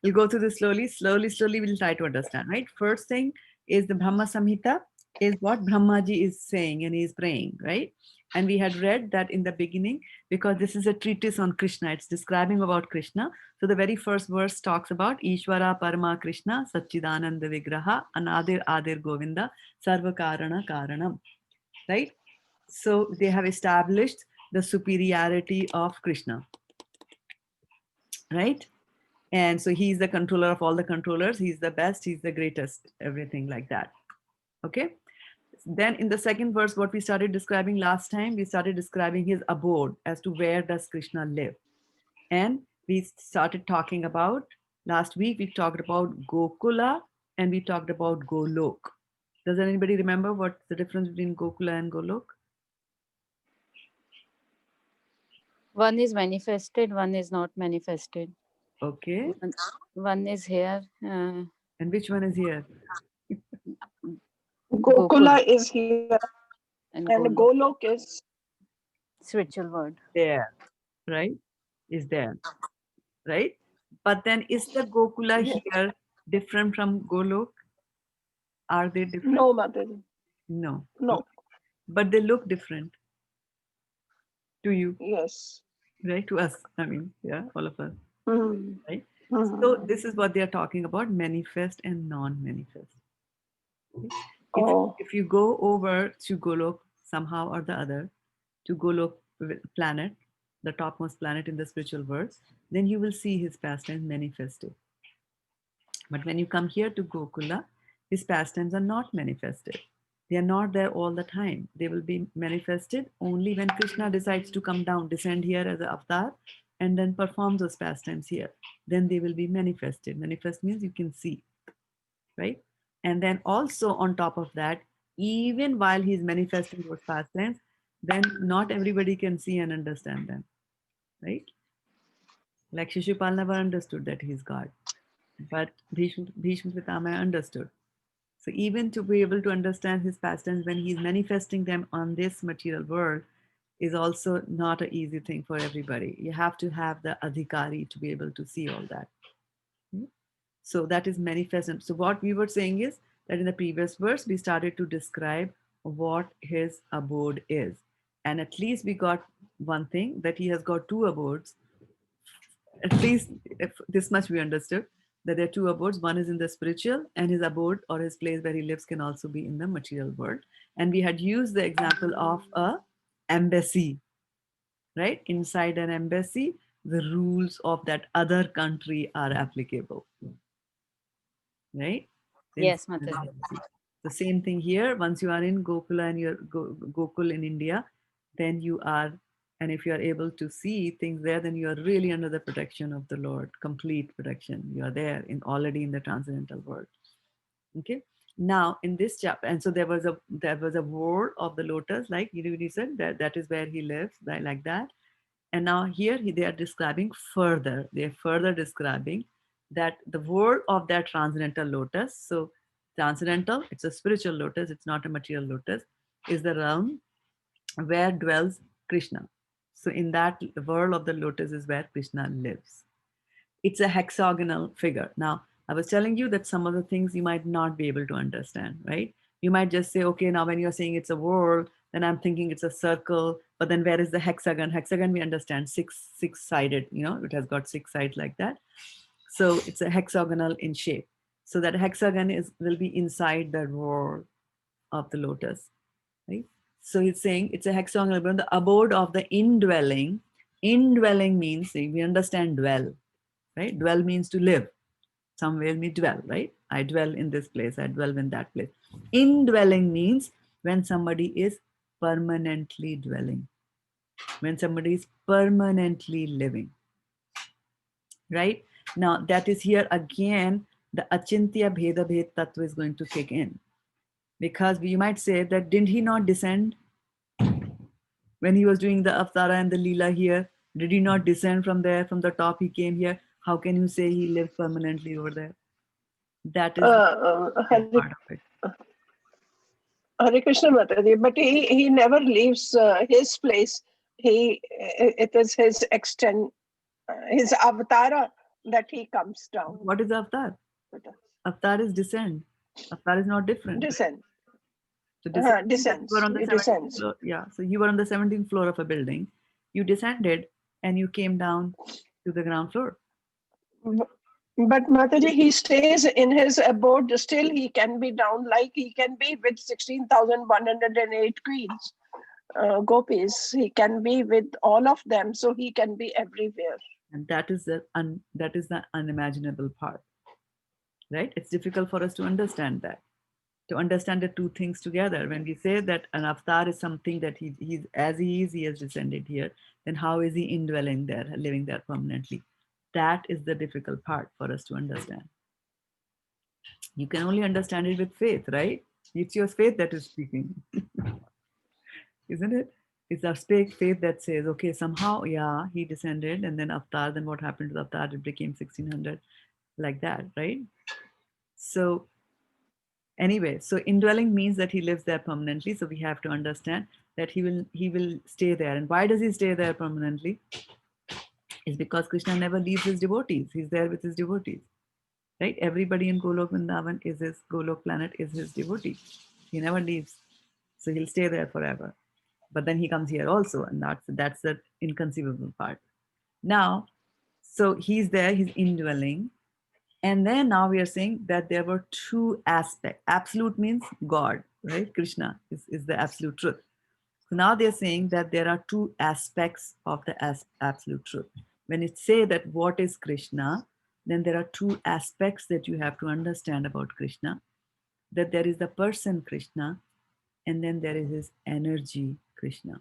Speaker 2: We'll go through this slowly. Slowly, we'll try to understand, right? First thing is the Brahmasamita is what Brahmaji is saying and he is praying, right? And we had read that in the beginning because this is a treatise on Krishna. It's describing about Krishna. So the very first verse talks about Ishvara Parama Krishna Satchidananda Vigraha Anadir Adir Govinda Sarva Karana Karanam, right? So they have established the superiority of Krishna, right? And so he's the controller of all the controllers. He's the best. He's the greatest, everything like that. Okay. Then in the second verse, what we started describing last time, we started describing his abode as to where does Krishna live. And we started talking about, last week, we talked about Gokula and we talked about Golok. Does anybody remember what's the difference between Gokula and Golok?
Speaker 4: One is manifested, one is not manifested.
Speaker 2: Okay.
Speaker 4: One is here.
Speaker 2: And which one is here?
Speaker 3: Gokula is here and Golok is
Speaker 4: spiritual word.
Speaker 2: There, right? Is there, right? But then is the Gokula here different from Golok? Are they different?
Speaker 3: No, Mataji.
Speaker 2: No.
Speaker 3: No.
Speaker 2: But they look different to you.
Speaker 3: Yes.
Speaker 2: Right? To us. I mean, yeah, all of us.
Speaker 3: Mm.
Speaker 2: Right?
Speaker 3: Mm.
Speaker 2: So this is what they are talking about, manifest and non-manifest. If you go over to Golok somehow or the other, to Golok planet, the topmost planet in the spiritual world, then you will see his pastimes manifested. But when you come here to Gokula, his pastimes are not manifested. They are not there all the time. They will be manifested only when Krishna decides to come down, descend here as an avatar, and then perform those pastimes here. Then they will be manifested. Manifest means you can see, right? And then also on top of that, even while he's manifesting those pastimes, then not everybody can see and understand them, right? Like Shishupal never understood that he's God, but Bhishma Pitama understood. So even to be able to understand his pastimes when he's manifesting them on this material world is also not an easy thing for everybody. You have to have the adhikari to be able to see all that. So that is manifested. So what we were saying is that in the previous verse, we started to describe what his abode is. And at least we got one thing, that he has got two abodes. At least if this much we understood. that there are two abodes. One is in the spiritual, and his abode or his place where he lives can also be in the material world. And we had used the example of a embassy, right? Inside an embassy, the rules of that other country are applicable, right?
Speaker 4: Yes,
Speaker 2: Inside an
Speaker 4: Mataji.
Speaker 2: embassy. The same thing here. Once you are in Gokula and you're Gokul in India, then you are, and if you are able to see things there, then you are really under the protection of the Lord, complete protection. You are there in already in the transcendental world. Okay. Now in this chapter, and so there was a world of the lotus, like you said, that is where he lives, like that. And now here they are describing further. They are further describing that the world of that transcendental lotus. So transcendental, it's a spiritual lotus, it's not a material lotus, is the realm where dwells Krishna. So in that world of the lotus is where Krishna lives. It's a hexagonal figure. Now, I was telling you that some of the things you might not be able to understand, right? You might just say, okay, now when you're saying it's a world, then I'm thinking it's a circle, but then where is the hexagon? Hexagon, we understand six-sided, it has got 6 sides like that. So it's a hexagonal in shape. So that hexagon will be inside the world of the lotus, right? So it's saying it's a hexagonal, but the abode of the indwelling. Indwelling means, we understand dwell, right? Dwell means to live. Somewhere me dwell, right? I dwell in this place, I dwell in that place. Indwelling means when somebody is permanently dwelling, when somebody is permanently living, right? Now that is here again, the Achintya Bheda Bhed Tattva is going to kick in. Because you might say that didn't he not descend when he was doing the Avtara and the Leela here? Did he not descend from there, from the top he came here? How can you say he lived permanently over there? That is
Speaker 3: Hare,
Speaker 2: part of it.
Speaker 3: Hare Krishna Mataji, but he never leaves his place. It is his his avatara that he comes down.
Speaker 2: What is avatar? Avatar is descend. Avatar is not different.
Speaker 3: Descend.
Speaker 2: So descend,
Speaker 3: Descends.
Speaker 2: you were on the
Speaker 3: He
Speaker 2: 17th
Speaker 3: descends.
Speaker 2: floor. Yeah. So you were on the 17th floor of a building. You descended and you came down to the ground floor.
Speaker 3: But Mataji, he stays in his abode. Still, he can be down, like he can be with 16,108 queens, gopis. He can be with all of them, so he can be everywhere.
Speaker 2: And that is the unimaginable part, right? It's difficult for us to understand that. To understand the two things together. When we say that an avatar is something that he's as he is, he has descended here, then how is he indwelling there, living there permanently? That is the difficult part for us to understand. You can only understand it with faith, right? It's your faith that is speaking, isn't it? It's our faith that says, okay, somehow, yeah, he descended, and then avatar, then what happened to the avatar? It became 1600, like that, right? So anyway, so indwelling means that he lives there permanently. So we have to understand that he will stay there. And why does he stay there permanently? It's because Krishna never leaves his devotees. He's there with his devotees, right? Everybody in Golok Vrindavan is his Golok planet is his devotee. He never leaves, so he'll stay there forever. But then he comes here also, and that's the inconceivable part. Now, so he's there, he's indwelling. And then now we are saying that there were two aspects. Absolute means God, right? Krishna is the absolute truth. So now they're saying that there are two aspects of the absolute truth. When it say that what is Krishna, then there are two aspects that you have to understand about Krishna. That there is the person Krishna, and then there is his energy Krishna.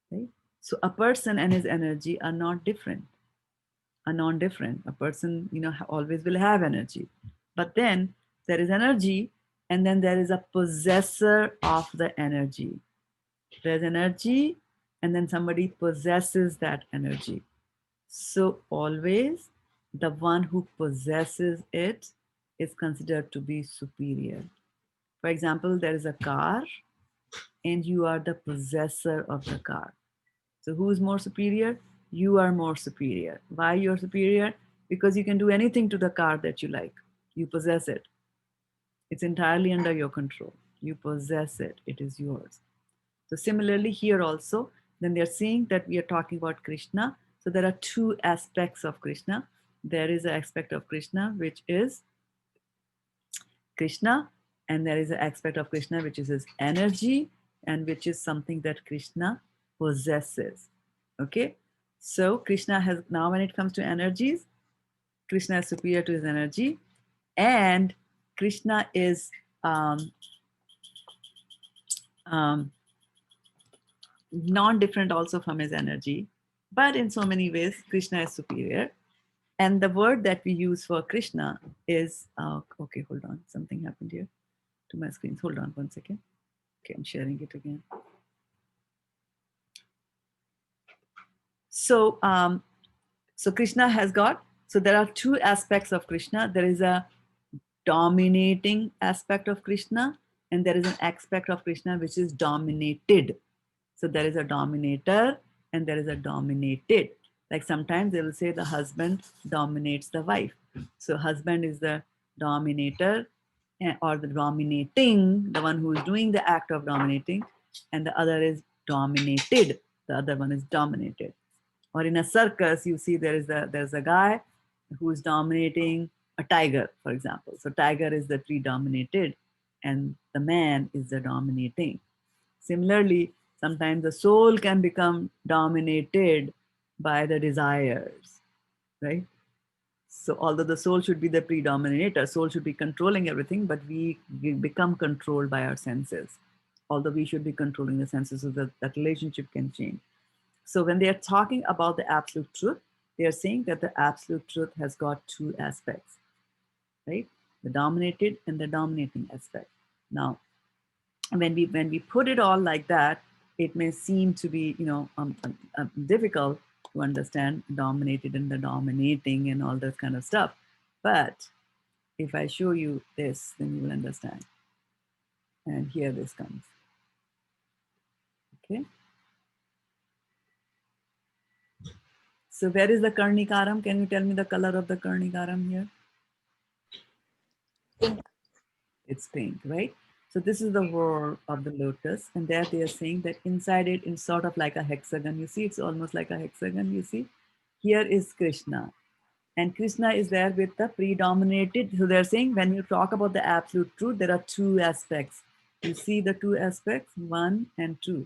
Speaker 2: Right? So a person and his energy are not different. Are non-different. A person, always will have energy. But then there is energy, and then there is a possessor of the energy. There's energy, and then somebody possesses that energy. So always the one who possesses it is considered to be superior. For example, there is a car, and you are the possessor of the car. So who is more superior? You are more superior. Why you're superior? Because you can do anything to the car that you like. You possess it. It's entirely under your control. You possess it. It is yours. So similarly here also, then they're saying that we are talking about Krishna. So there are two aspects of Krishna. there is an aspect of Krishna which is Krishna, and there is an aspect of Krishna which is his energy, and which is something that Krishna possesses. Okay, so Krishna has, now when it comes to energies, Krishna is superior to his energy, and Krishna is um, um, non-different also from his energy, but in so many ways Krishna is superior. And the word that we use for Krishna is okay, hold on, something happened here to my screens. Hold on 1 second. Okay, I'm sharing it again. So so Krishna has got, so there are two aspects of Krishna. There is a dominating aspect of Krishna, and there is an aspect of Krishna which is dominated. So there is a dominator and there is a dominated. Like sometimes they will say the husband dominates the wife. So husband is the dominator or the dominating, the one who is doing the act of dominating, and the other is dominated. The other one is dominated. Or in a circus, you see there's a guy who is dominating a tiger, for example. So tiger is the predominated, and the man is the dominating. Similarly, sometimes the soul can become dominated by the desires, right? So although the soul should be the predominator, soul should be controlling everything, but we become controlled by our senses. Although we should be controlling the senses, so that that relationship can change. So when they are talking about the absolute truth, they are saying that the absolute truth has got two aspects, right? The dominated and the dominating aspect. Now, when we put it all like that, it may seem to be, difficult to understand dominated and the dominating and all that kind of stuff. But if I show you this, then you will understand. And here this comes. Okay. So where is the Karnikaram? Can you tell me the color of the Karnikaram here?
Speaker 4: Pink.
Speaker 2: It's pink, right? So this is the whorl of the lotus, and there they are saying that inside it, it's sort of like a hexagon. You see, it's almost like a hexagon. You see, here is Krishna, and Krishna is there with the predominated. So they're saying when you talk about the absolute truth, there are two aspects. You see the two aspects, 1 and 2.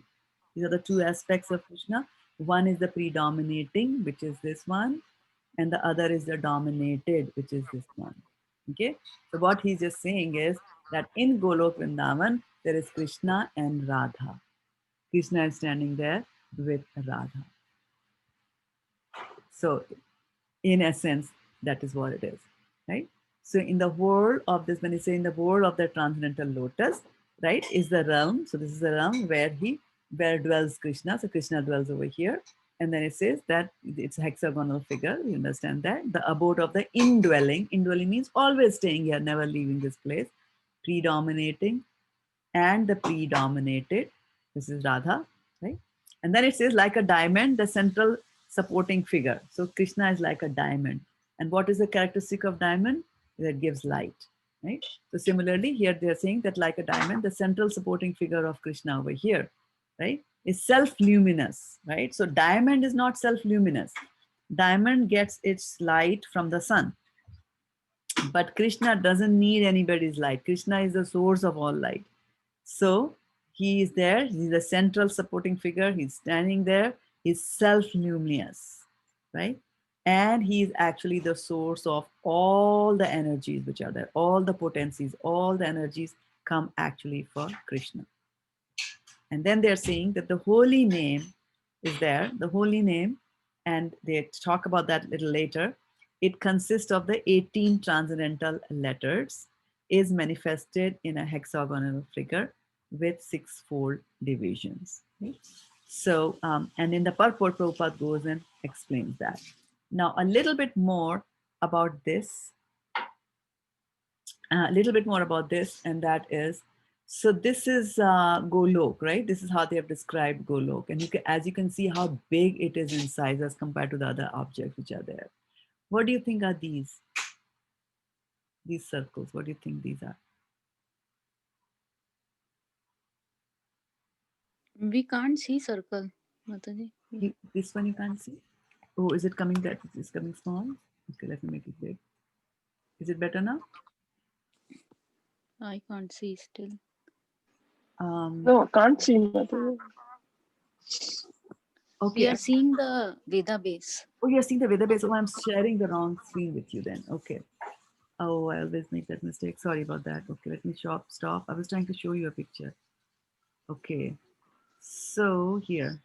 Speaker 2: These are the two aspects of Krishna. One is the predominating, which is this one, and the other is the dominated, which is this one. Okay, so what he's just saying is that in Golok Vrindavan, there is Krishna and Radha. Krishna is standing there with Radha. So in essence, that is what it is, right? So in the world of this, when you say in the world of the transcendental lotus, right, is the realm. So this is the realm where dwells Krishna. So Krishna dwells over here. And then it says that it's a hexagonal figure. You understand that? The abode of the indwelling. Indwelling means always staying here, never leaving this place. Predominating and the predominated. This is Radha, right? And then it says like a diamond, the central supporting figure. So Krishna is like a diamond. And what is the characteristic of diamond? That gives light, right? So similarly, here they're saying that like a diamond, the central supporting figure of Krishna over here, right, is self-luminous, right? So diamond is not self-luminous. Diamond gets its light from the sun. But Krishna doesn't need anybody's light. Krishna is the source of all light. So he is there. He's the central supporting figure. He's standing there. He's self-luminous, right? And he is actually the source of all the energies which are there. All the potencies, all the energies come actually for Krishna. And then they're saying that the holy name is there, the holy name, and they talk about that a little later. It consists of the 18 transcendental letters, is manifested in a hexagonal figure with 6-fold divisions. Okay? So, and in the purport, Prabhupada goes and explains that. Now, a little bit more about this, and that is, so this is Golok, right? This is how they have described Golok. And as you can see how big it is in size as compared to the other objects which are there. What do you think are these circles? What do you think these are?
Speaker 4: We can't see circle, Mataji.
Speaker 2: This one you can't see? Oh, is it coming that it's coming small? Okay, let me make it big. Is it better now?
Speaker 4: I can't see still.
Speaker 3: No, can't see Mataji.
Speaker 4: We
Speaker 2: Okay.
Speaker 4: are seeing the Veda base.
Speaker 2: Oh, you're seeing the Veda base. Oh, I'm sharing the wrong screen with you then. Okay. Oh, I always make that mistake. Sorry about that. Okay, let me stop. I was trying to show you a picture. Okay. So here.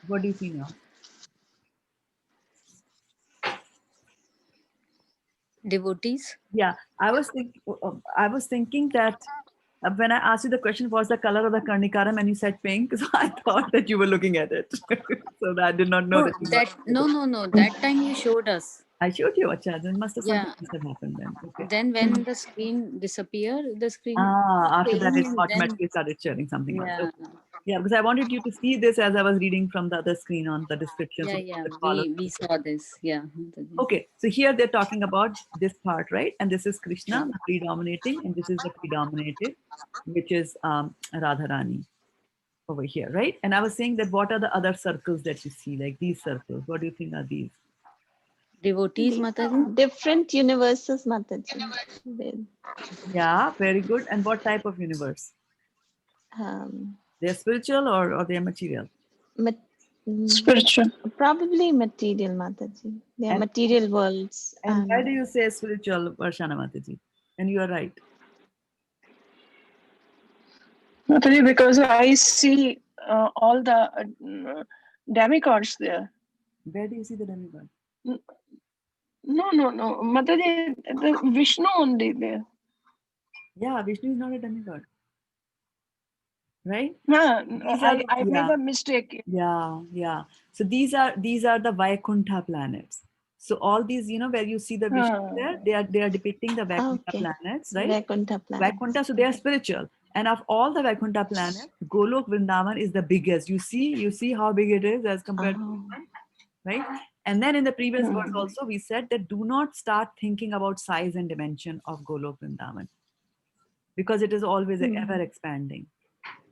Speaker 2: What do you see now?
Speaker 4: Devotees.
Speaker 2: Yeah, I was thinking that when I asked you the question, what's the color of the Karnikaram, and you said pink, so I thought that you were looking at it. So I did not know
Speaker 4: No,
Speaker 2: that you
Speaker 4: that
Speaker 2: were.
Speaker 4: no. That time you showed us.
Speaker 2: I showed you, Acha. Then something
Speaker 4: Yeah.
Speaker 2: must have happened then. Okay.
Speaker 4: Then when the screen disappeared, the screen
Speaker 2: Ah, after that,
Speaker 4: changed
Speaker 2: it
Speaker 4: and then
Speaker 2: automatically started sharing something else.
Speaker 4: yeah.
Speaker 2: Okay. Yeah, because I wanted you to see this as I was reading from the other screen on the description.
Speaker 4: Yeah,
Speaker 2: So
Speaker 4: yeah.
Speaker 2: the column.
Speaker 4: We saw this. Yeah. Mataji.
Speaker 2: Okay, so here they're talking about this part, right? And this is
Speaker 4: Yeah.
Speaker 2: Krishna, the predominating, and this is the predominated, which is Radharani over here, right? And I was saying that what are the other circles that you see, like these circles? What do you think are these?
Speaker 4: Devotees,
Speaker 6: These are
Speaker 4: Mataji.
Speaker 6: different universes, Mataji. With,
Speaker 2: Yeah, very good. And what type of universe?
Speaker 6: um,
Speaker 2: They're spiritual or they're material?
Speaker 6: mat- mm,
Speaker 3: Spiritual.
Speaker 6: probably material, Mataji. They are
Speaker 2: And
Speaker 6: material worlds,
Speaker 2: and why do
Speaker 6: and
Speaker 2: you say spiritual, Varshana Mataji? And you are right.
Speaker 3: Mataji, because I see all the demigods there.
Speaker 2: Where do you see the demigod?
Speaker 3: No. Mataji, the Vishnu only there.
Speaker 2: Yeah, Vishnu is not a demigod, right?
Speaker 3: No,
Speaker 2: These are the,
Speaker 3: I made
Speaker 2: yeah.
Speaker 3: a mistake.
Speaker 2: Yeah. So these are the Vaikuntha planets. So all these, where you see the Vishnu there, they are depicting the Vaikuntha
Speaker 6: okay,
Speaker 2: planets, right?
Speaker 6: Vaikuntha planets.
Speaker 2: Vaikuntha, so they are
Speaker 6: Okay.
Speaker 2: spiritual. And of all the Vaikuntha planets, Golok Vrindavan is the biggest. You see how big it is as compared to
Speaker 6: Oh,
Speaker 2: this one, right? And then in the previous verse
Speaker 3: Hmm.
Speaker 2: also, we said that do not start thinking about size and dimension of Golok Vrindavan because it is always ever expanding.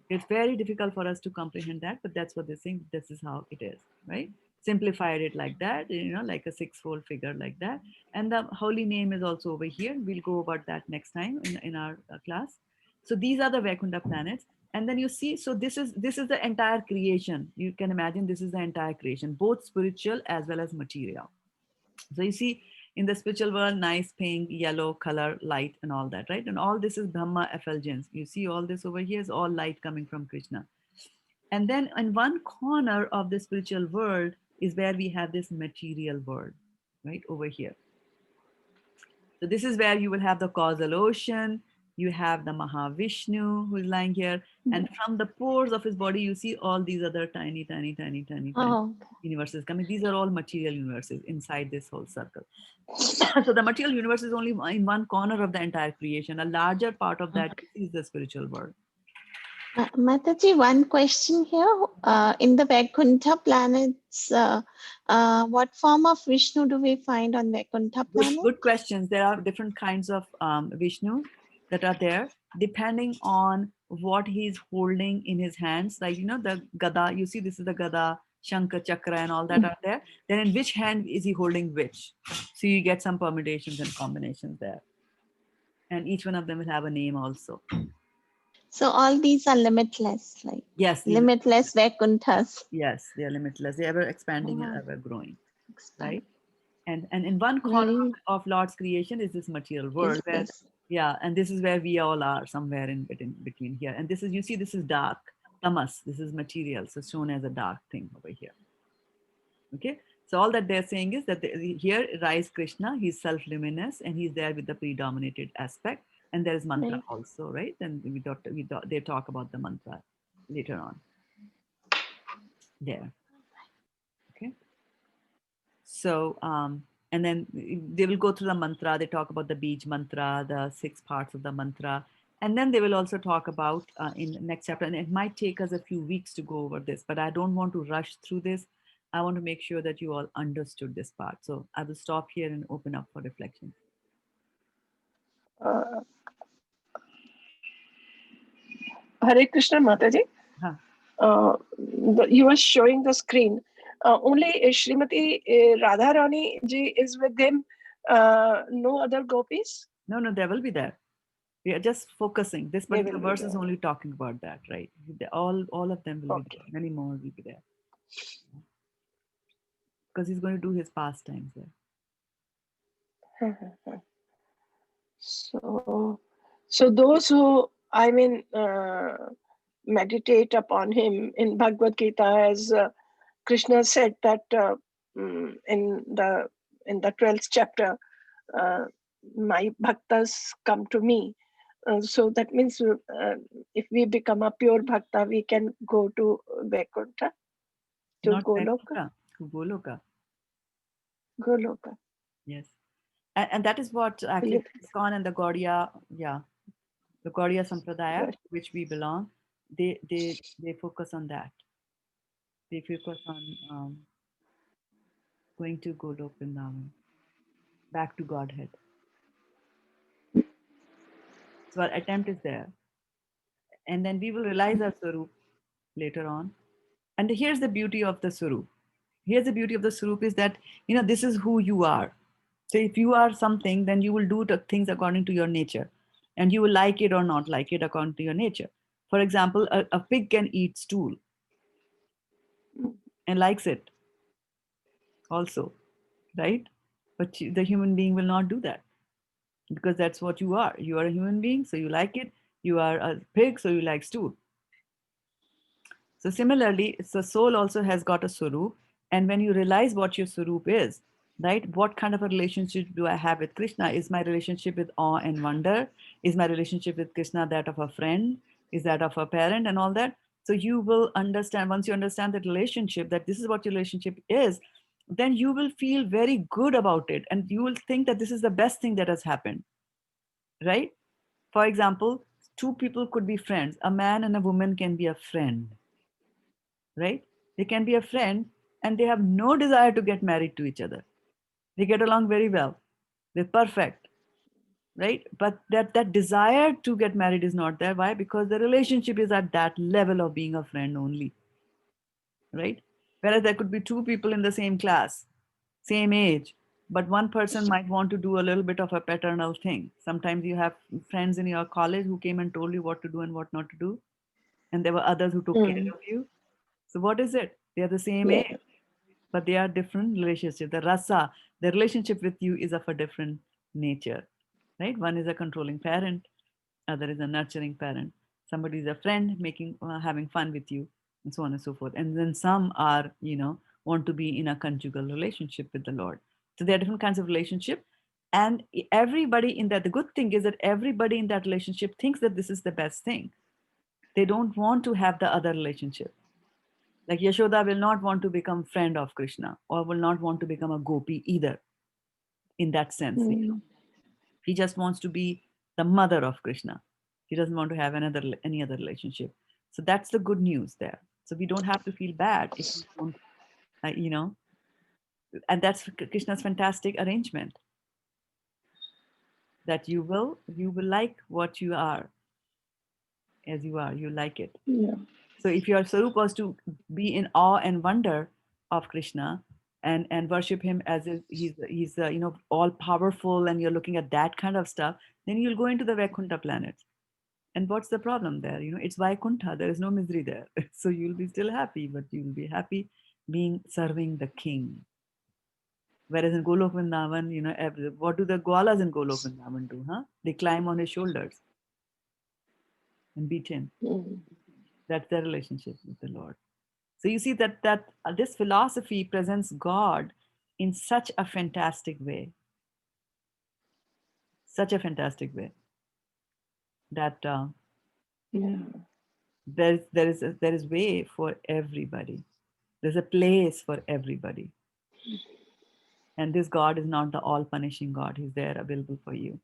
Speaker 2: It's very difficult for us to comprehend that, but that's what they think. This is how it is, right? Simplified it like that, like a six-fold figure like that. And the holy name is also over here. We'll go about that next time in our class. So these are the Vaikuntha planets. And then you see, so this is the entire creation. You can imagine this is the entire creation, both spiritual as well as material. So you see in the spiritual world, nice pink, yellow color, light, and all that, right? And all this is Brahma effulgence. You see all this over here is all light coming from Krishna. And then in one corner of the spiritual world is where we have this material world, right? Over here. So this is where you will have the causal ocean. You have the Mahavishnu who is lying here. And from the pores of his body, you see all these other tiny
Speaker 6: oh,
Speaker 2: universes coming. These are all material universes inside this whole circle. So the material universe is only in one corner of the entire creation. A larger part of that is the spiritual world.
Speaker 6: Mataji, one question here. In the Vaikuntha planets, what form of Vishnu do we find on Vaikuntha planet?
Speaker 2: Good questions. There are different kinds of Vishnu that are there, depending on what he's holding in his hands. Like, the Gada, you see this is the Gada, Shankha, Chakra and all that are there. Then in which hand is he holding which? So you get some permutations and combinations there. And each one of them will have a name also.
Speaker 6: So all these are limitless, like
Speaker 2: Yes.
Speaker 6: limitless Vaikunthas.
Speaker 2: Yes, they are limitless. They are ever expanding and
Speaker 6: Wow.
Speaker 2: ever growing,
Speaker 6: Expand.
Speaker 2: right? And in one corner
Speaker 6: Very
Speaker 2: of Lord's creation is this material
Speaker 6: is
Speaker 2: world where,
Speaker 6: this.
Speaker 2: yeah, and this is where we all are, somewhere in between here. And this is, you see, this is dark, tamas. This is material, so shown as a dark thing over here. Okay, so all that they're saying is that here rise Krishna. He's self-luminous, and he's there with the predominated aspect. And there is mantra
Speaker 6: Right.
Speaker 2: also, right? And they talk about the mantra later on. There. Okay. So, and then they will go through the mantra. They talk about the Bij mantra, the 6 parts of the mantra. And then they will also talk about in the next chapter, and it might take us a few weeks to go over this, but I don't want to rush through this. I want to make sure that you all understood this part. So I will stop here and open up for reflection.
Speaker 3: Hare Krishna Mataji.
Speaker 2: Huh.
Speaker 3: you were showing the screen. Only Srimati Radharani ji is with him. No other gopis.
Speaker 2: No, there will be there. We are just focusing. This
Speaker 3: They
Speaker 2: particular
Speaker 3: will be
Speaker 2: verse is
Speaker 3: there.
Speaker 2: only talking about that, right? All of them will be
Speaker 3: Okay.
Speaker 2: there. Many more will be there. Because he's going to do his pastimes there.
Speaker 3: So those who, I mean, meditate upon him in Bhagavad Gita, as Krishna said that in the 12th chapter, my bhaktas come to me. So that means if we become a pure bhakta, we can go to Vaikuntha, to
Speaker 2: Not
Speaker 3: Goloka.
Speaker 2: Vaikuntha, to Goloka.
Speaker 3: Goloka.
Speaker 2: Yes. And that is what actually ISKCON and the Gaudiya, the Gaudiya Sampradaya,
Speaker 3: Right.
Speaker 2: which we belong, they focus on that. They focus on going to Golok Vrindavan, back to Godhead. So our attempt is there. And then we will realize our Swarup later on. And here's the beauty of the Swarup. Here's the beauty of the Swarup is that, this is who you are. So if you are something, then you will do the things according to your nature. And you will like it or not like it according to your nature. For example, a pig can eat stool and likes it also, right? But the human being will not do that because that's what you are. You are a human being, so you like it. You are a pig, so you like stool. So similarly, the soul also has got a Swarup. And when you realize what your Swarup is, right? What kind of a relationship do I have with Krishna? Is my relationship with awe and wonder? Is my relationship with Krishna that of a friend? Is that of a parent and all that? So you will understand, once you understand that relationship, that this is what your relationship is, then you will feel very good about it. And you will think that this is the best thing that has happened, right? For example, two people could be friends. A man and a woman can be a friend, right? They can be a friend and they have no desire to get married to each other. They get along very well. They're perfect, right? But that desire to get married is not there. Why? Because the relationship is at that level of being a friend only, right? Whereas there could be two people in the same class, same age, but one person might want to do a little bit of a paternal thing. Sometimes you have friends in your college who came and told you what to do and what not to do. And there were others who took care of you. So what is it? They are the same age, but they are different relationships. The rasa, the relationship with you is of a different nature, right? One is a controlling parent, other is a nurturing parent. Somebody is a friend, having fun with you, and so on and so forth. And then some are, want to be in a conjugal relationship with the Lord. So there are different kinds of relationship, and everybody in that. The good thing is that everybody in that relationship thinks that this is the best thing. They don't want to have the other relationship. Like Yashoda will not want to become friend of Krishna or will not want to become a gopi either in that sense. She just wants to be the mother of Krishna. She doesn't want to have any other relationship. So that's the good news there. So we don't have to feel bad if we don't, and that's Krishna's fantastic arrangement. That you will like what you are as you are. You like it.
Speaker 3: Yeah.
Speaker 2: So if your Sarup was to be in awe and wonder of Krishna and worship him as if he's all powerful, and you're looking at that kind of stuff, then you'll go into the Vaikuntha planets. And what's the problem there? It's Vaikuntha. There is no misery there. So you'll be still happy, but you'll be happy serving the king. Whereas in Golok Vrindavan, what do the Gwalas in Golok Vrindavan do? They climb on his shoulders and beat him. That's their relationship with the Lord. So you see that this philosophy presents God in such a fantastic way. Such a fantastic way that there is way for everybody. There's a place for everybody. And this God is not the all-punishing God. He's there available for you.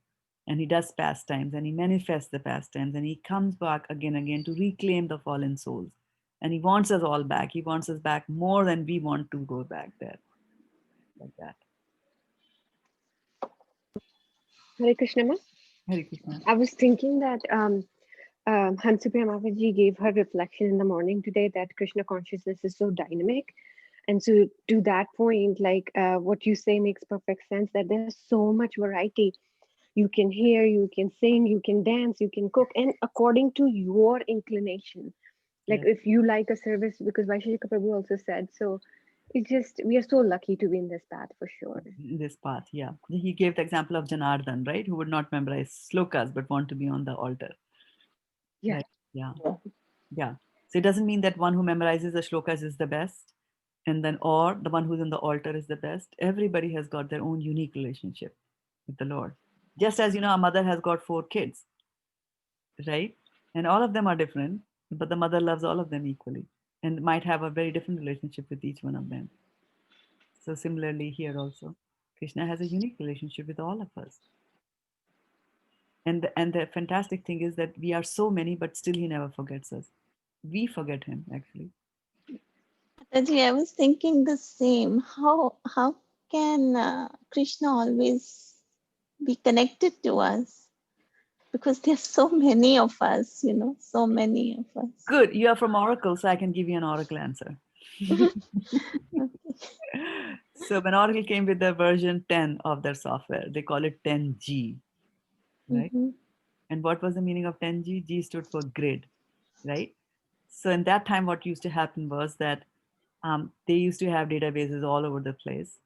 Speaker 2: And he does pastimes and he manifests the pastimes and he comes back again and again to reclaim the fallen souls. And he wants us all back. He wants us back more than we want to go back there. Like that.
Speaker 7: Hare Krishna.
Speaker 2: Hare Krishna.
Speaker 7: I was thinking that Hansupriya Mataji gave her reflection in the morning today that Krishna consciousness is so dynamic. And so to that point, like what you say makes perfect sense, that there's so much variety. You can hear, you can sing, you can dance, you can cook, and according to your inclination. Like
Speaker 2: Yes.
Speaker 7: if you like a service, because Vaisheshika Prabhu also said, so it just, we are so lucky to be in this path for sure.
Speaker 2: This path, yeah. He gave the example of Janardhan, right? Who would not memorize slokas but want to be on the altar.
Speaker 7: Yeah.
Speaker 2: Right? Yeah. Yeah. So it doesn't mean that one who memorizes the shlokas is the best, and then or the one who's on the altar is the best. Everybody has got their own unique relationship with the Lord. Just as a mother has got 4 kids, right? And all of them are different, but the mother loves all of them equally and might have a very different relationship with each one of them. So similarly here also, Krishna has a unique relationship with all of us. And the fantastic thing is that we are so many, but still he never forgets us. We forget him actually.
Speaker 6: Mataji, I was thinking the same. How can Krishna always be connected to us? Because there's so many of us, so many of us.
Speaker 2: Good, you are from Oracle, so I can give you an Oracle answer. So when Oracle came with the version 10 of their software, they call it 10G, right?
Speaker 6: Mm-hmm.
Speaker 2: And what was the meaning of 10G? G stood for grid, right? So in that time, what used to happen was that they used to have databases all over the place.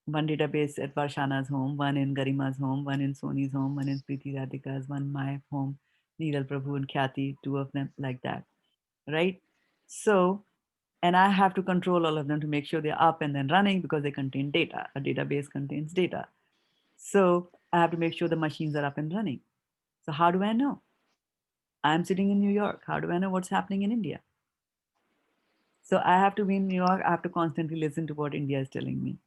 Speaker 2: One database at Varshana's home, one in Garima's home, one in Soni's home, one in Preeti Radhika's, one my home, Neeral Prabhu and Khyati, 2 of them like that, right? So, and I have to control all of them to make sure they're up and then running because they contain data. A database contains data. So I have to make sure the machines are up and running. So how do I know? I'm sitting in New York. How do I know what's happening in India? So I have to be in New York. I have to constantly listen to what India is telling me.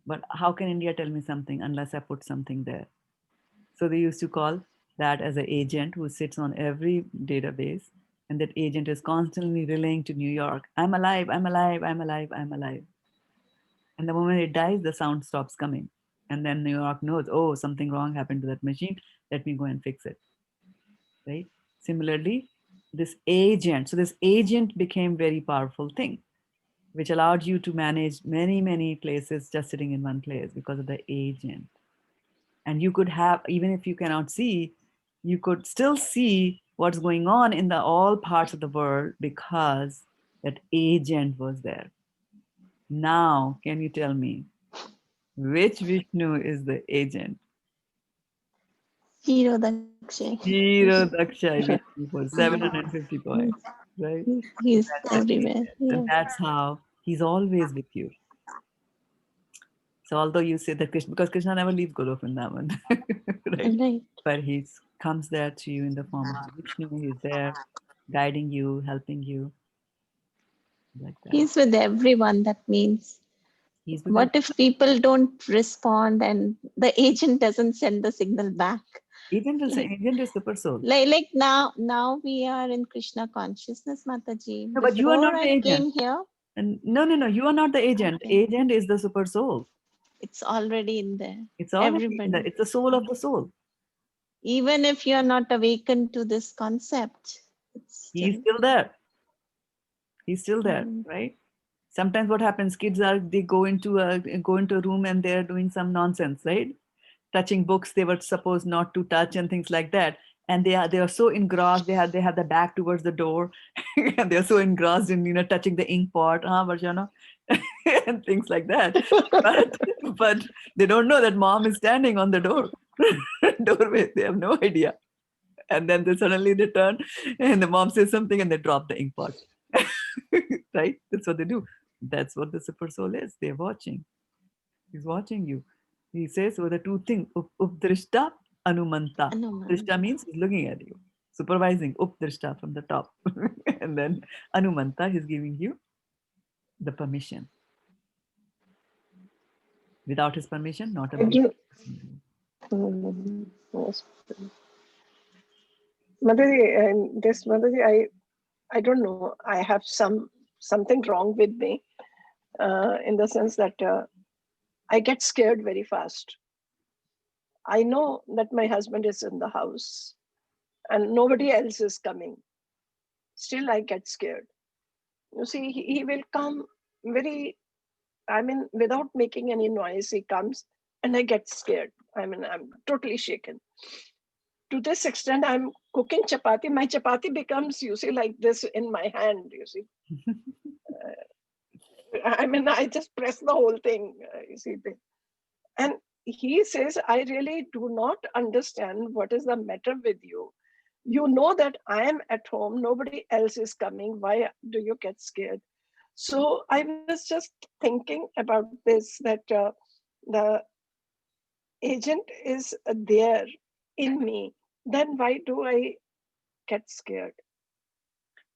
Speaker 2: But how can India tell me something unless I put something there? So they used to call that as an agent who sits on every database. And that agent is constantly relaying to New York, I'm alive, I'm alive, I'm alive, I'm alive. And the moment it dies, the sound stops coming. And then New York knows, oh, something wrong happened to that machine. Let me go and fix it. Right? Similarly, this agent, so this agent became very powerful thing, which allowed you to manage many, many places just sitting in one place because of the agent. And you could have, even if you cannot see, you could still see what's going on in the all parts of the world because that agent was there. Now, can you tell me which Vishnu is the agent?
Speaker 6: Hero Dakshay.
Speaker 2: Hero Daksha Vishnu for 750 points, right?
Speaker 6: He's everywhere.
Speaker 2: And
Speaker 6: Yeah.
Speaker 2: that's how he's always with you. So although you say that Krishna, because Krishna never leaves Guru Vrindavan, right?
Speaker 6: Right.
Speaker 2: But he comes there to you in the form of Vishnu. He's there guiding you, helping you, like that.
Speaker 6: He's with everyone. That means,
Speaker 2: He's with
Speaker 6: what if people don't respond and the agent doesn't send the signal back?
Speaker 2: Agent is super soul.
Speaker 6: Like now we are in Krishna consciousness, Mataji.
Speaker 2: No, but you are
Speaker 6: Before
Speaker 2: not the
Speaker 6: I
Speaker 2: agent.
Speaker 6: came here,
Speaker 2: And no, you are not the agent.
Speaker 6: okay,
Speaker 2: Agent is the super soul.
Speaker 6: it's already in there.
Speaker 2: It's already
Speaker 6: Everybody.
Speaker 2: it's the soul of the soul.
Speaker 6: Even if you're not awakened to this concept, it's
Speaker 2: He's
Speaker 6: still.
Speaker 2: still there. He's still there,
Speaker 6: Mm.
Speaker 2: right? Sometimes what happens, kids they go into a room and they're doing some nonsense, right? Touching books they were supposed not to touch and things like that. And they are so engrossed, they have the back towards the door and they're so engrossed in touching the ink pot, Varshana, and things like that. But they don't know that mom is standing on the doorway. They have no idea. And then suddenly they turn and the mom says something and they drop the ink pot. Right? That's what they do. That's what the super soul is. They're watching. He's watching you. He says, so the 2 things, updrishta, anumanta. Drishta means he's looking at you, supervising, updrishta from the top. And then anumanta, he's giving you the permission. Without his permission, not a
Speaker 3: Thank you. Mataji, I don't know. I have something wrong with me in the sense that I get scared very fast. I know that my husband is in the house, and nobody else is coming, still I get scared. You see, he will come very, without making any noise, he comes and I get scared. I'm totally shaken. To this extent, I'm cooking chapati. My chapati becomes, you see, like this in my hand, you see. I just press the whole thing, you see. And he says, I really do not understand what is the matter with you. You know that I am at home, nobody else is coming. Why do you get scared? So I was just thinking about this, that the agent is there in me. Then why do I get scared?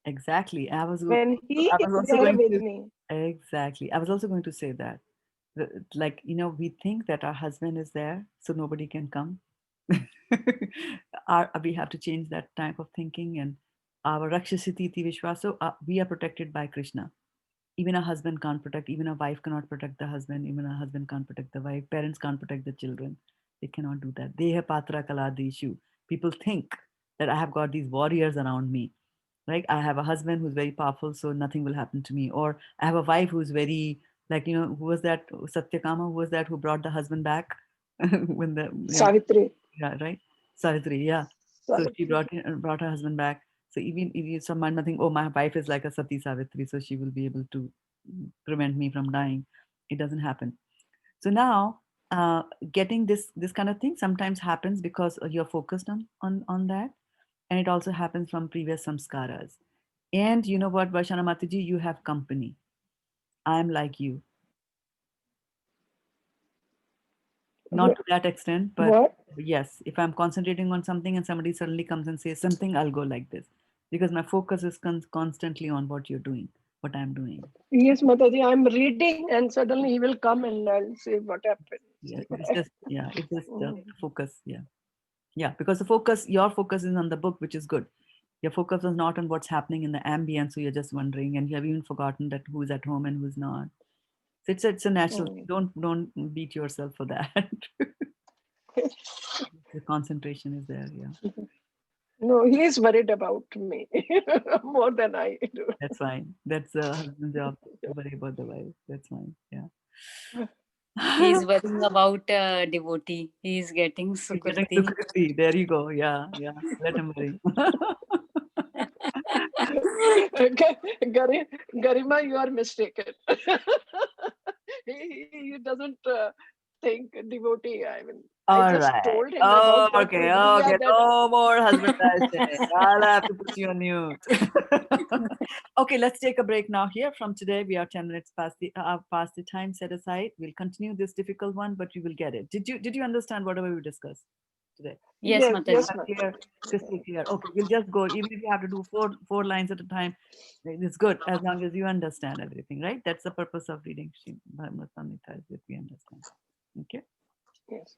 Speaker 2: Exactly.
Speaker 3: When he
Speaker 2: I
Speaker 3: is
Speaker 2: was also
Speaker 3: there
Speaker 2: going
Speaker 3: with
Speaker 2: to,
Speaker 3: me.
Speaker 2: exactly. I was also going to say that. Like, we think that our husband is there, so nobody can come. We have to change that type of thinking. And our Rakshasiti Vishwaso, we are protected by Krishna. Even a husband can't protect, even a wife cannot protect the husband, even a husband can't protect the wife, parents can't protect the children. They cannot do that. Deha patra kaladishu. People think that I have got these warriors around me. Like, I have a husband who's very powerful, so nothing will happen to me. Or I have a wife who's very, like, who was that? Satyakama, who was that who brought the husband back? When
Speaker 3: Savitri.
Speaker 2: yeah, right? Savitri, yeah. So she
Speaker 3: Savitri.
Speaker 2: brought her husband back. So even if someone might think, oh, my wife is like a Sati Savitri, so she will be able to prevent me from dying. It doesn't happen. So now, getting this kind of thing sometimes happens because you're focused on that, and it also happens from previous samskaras. And you know what, Varshana Mataji, you have company. I'm like you. Not to that extent, but
Speaker 3: What?
Speaker 2: yes, if I'm concentrating on something and somebody suddenly comes and says something, I'll go like this because my focus is constantly on what you're doing, what I'm doing.
Speaker 3: Yes, Mataji, I'm reading and suddenly he will come and I'll say what happened.
Speaker 2: Yeah, it's just focus. Yeah, because your focus is on the book, which is good. Your focus is not on what's happening in the ambience, so you're just wondering, and you have even forgotten that who's at home and who's not. So it's a natural thing. Don't beat yourself for that. The concentration is there. Yeah,
Speaker 3: No, he is worried about me more than I do.
Speaker 2: that's fine. That's a husband's job to worry about the wife. That's fine. Yeah.
Speaker 4: He is worrying about devotee. He is getting
Speaker 2: You're getting
Speaker 4: Sukriti.
Speaker 2: Sukriti. There you go. Yeah. Let him worry.
Speaker 3: Garima, you are mistaken. he doesn't think devotee. I
Speaker 2: All
Speaker 3: just
Speaker 2: right.
Speaker 3: told him
Speaker 2: Oh,
Speaker 3: about that
Speaker 2: okay.
Speaker 3: vidya
Speaker 2: Okay.
Speaker 3: that
Speaker 2: No more husband bashing. I'll have to put you on mute. Okay, let's take a break now here. From today, we are 10 minutes past the time set aside. We'll continue this difficult one, but you will get it. Did you understand whatever we discussed today?
Speaker 4: Yes, Mataji.
Speaker 3: ma'am.
Speaker 2: Clear, crystal clear. Okay, we'll just go. Even if you have to do four lines at a time, it's good as long as you understand everything, right? That's the purpose of reading Brahmasamita, is that we understand. Okay.
Speaker 3: Yes.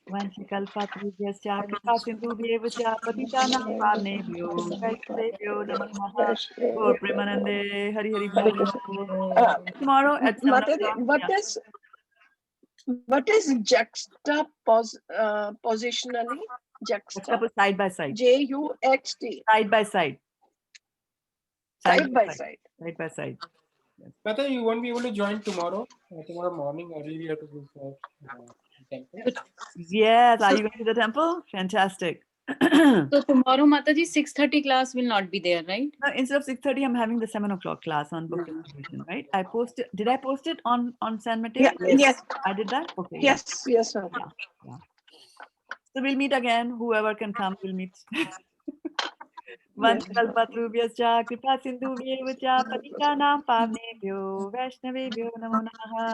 Speaker 2: Vanchikalpatrubhyascha कृपासिन्धुभ्येव च पतितानां पावनेभ्यो वैष्णवेभ्यो नमो नमः. Gaur Premanande, Hari Hari
Speaker 3: Hare
Speaker 2: Bol.
Speaker 3: Krishna.
Speaker 2: Tomorrow at 7
Speaker 3: Mataji,
Speaker 2: o'clock.
Speaker 3: what is positionally?
Speaker 2: Let's
Speaker 3: Juxta.
Speaker 2: couple side by side.
Speaker 3: JUXT.
Speaker 2: Side by side.
Speaker 3: Side by side.
Speaker 2: Side by side.
Speaker 5: Mata, you won't be able to join tomorrow. Tomorrow morning, early we have to go for temple.
Speaker 2: Yes, are you going to the temple? Fantastic.
Speaker 4: So tomorrow, Mataji, 6:30 class will not be there, right?
Speaker 2: No, instead of 6:30, I'm having the 7 o'clock class on book distribution, right? I posted. Did I post it on San Mateo?
Speaker 3: Yes.
Speaker 2: I did that. Okay.
Speaker 3: Yes. Yes, ma'am.
Speaker 2: Yeah. So we'll meet again. Whoever can come, we'll meet. Vanchikalpatrubhyascha kripa sindhubhyev cha patitanam pavnebhyo vaishnavebhyo namo namaha.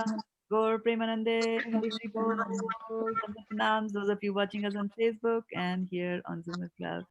Speaker 2: Gaur Premanande, Hari Hari Bol. Those of you watching us on Facebook and here on Zoom as well.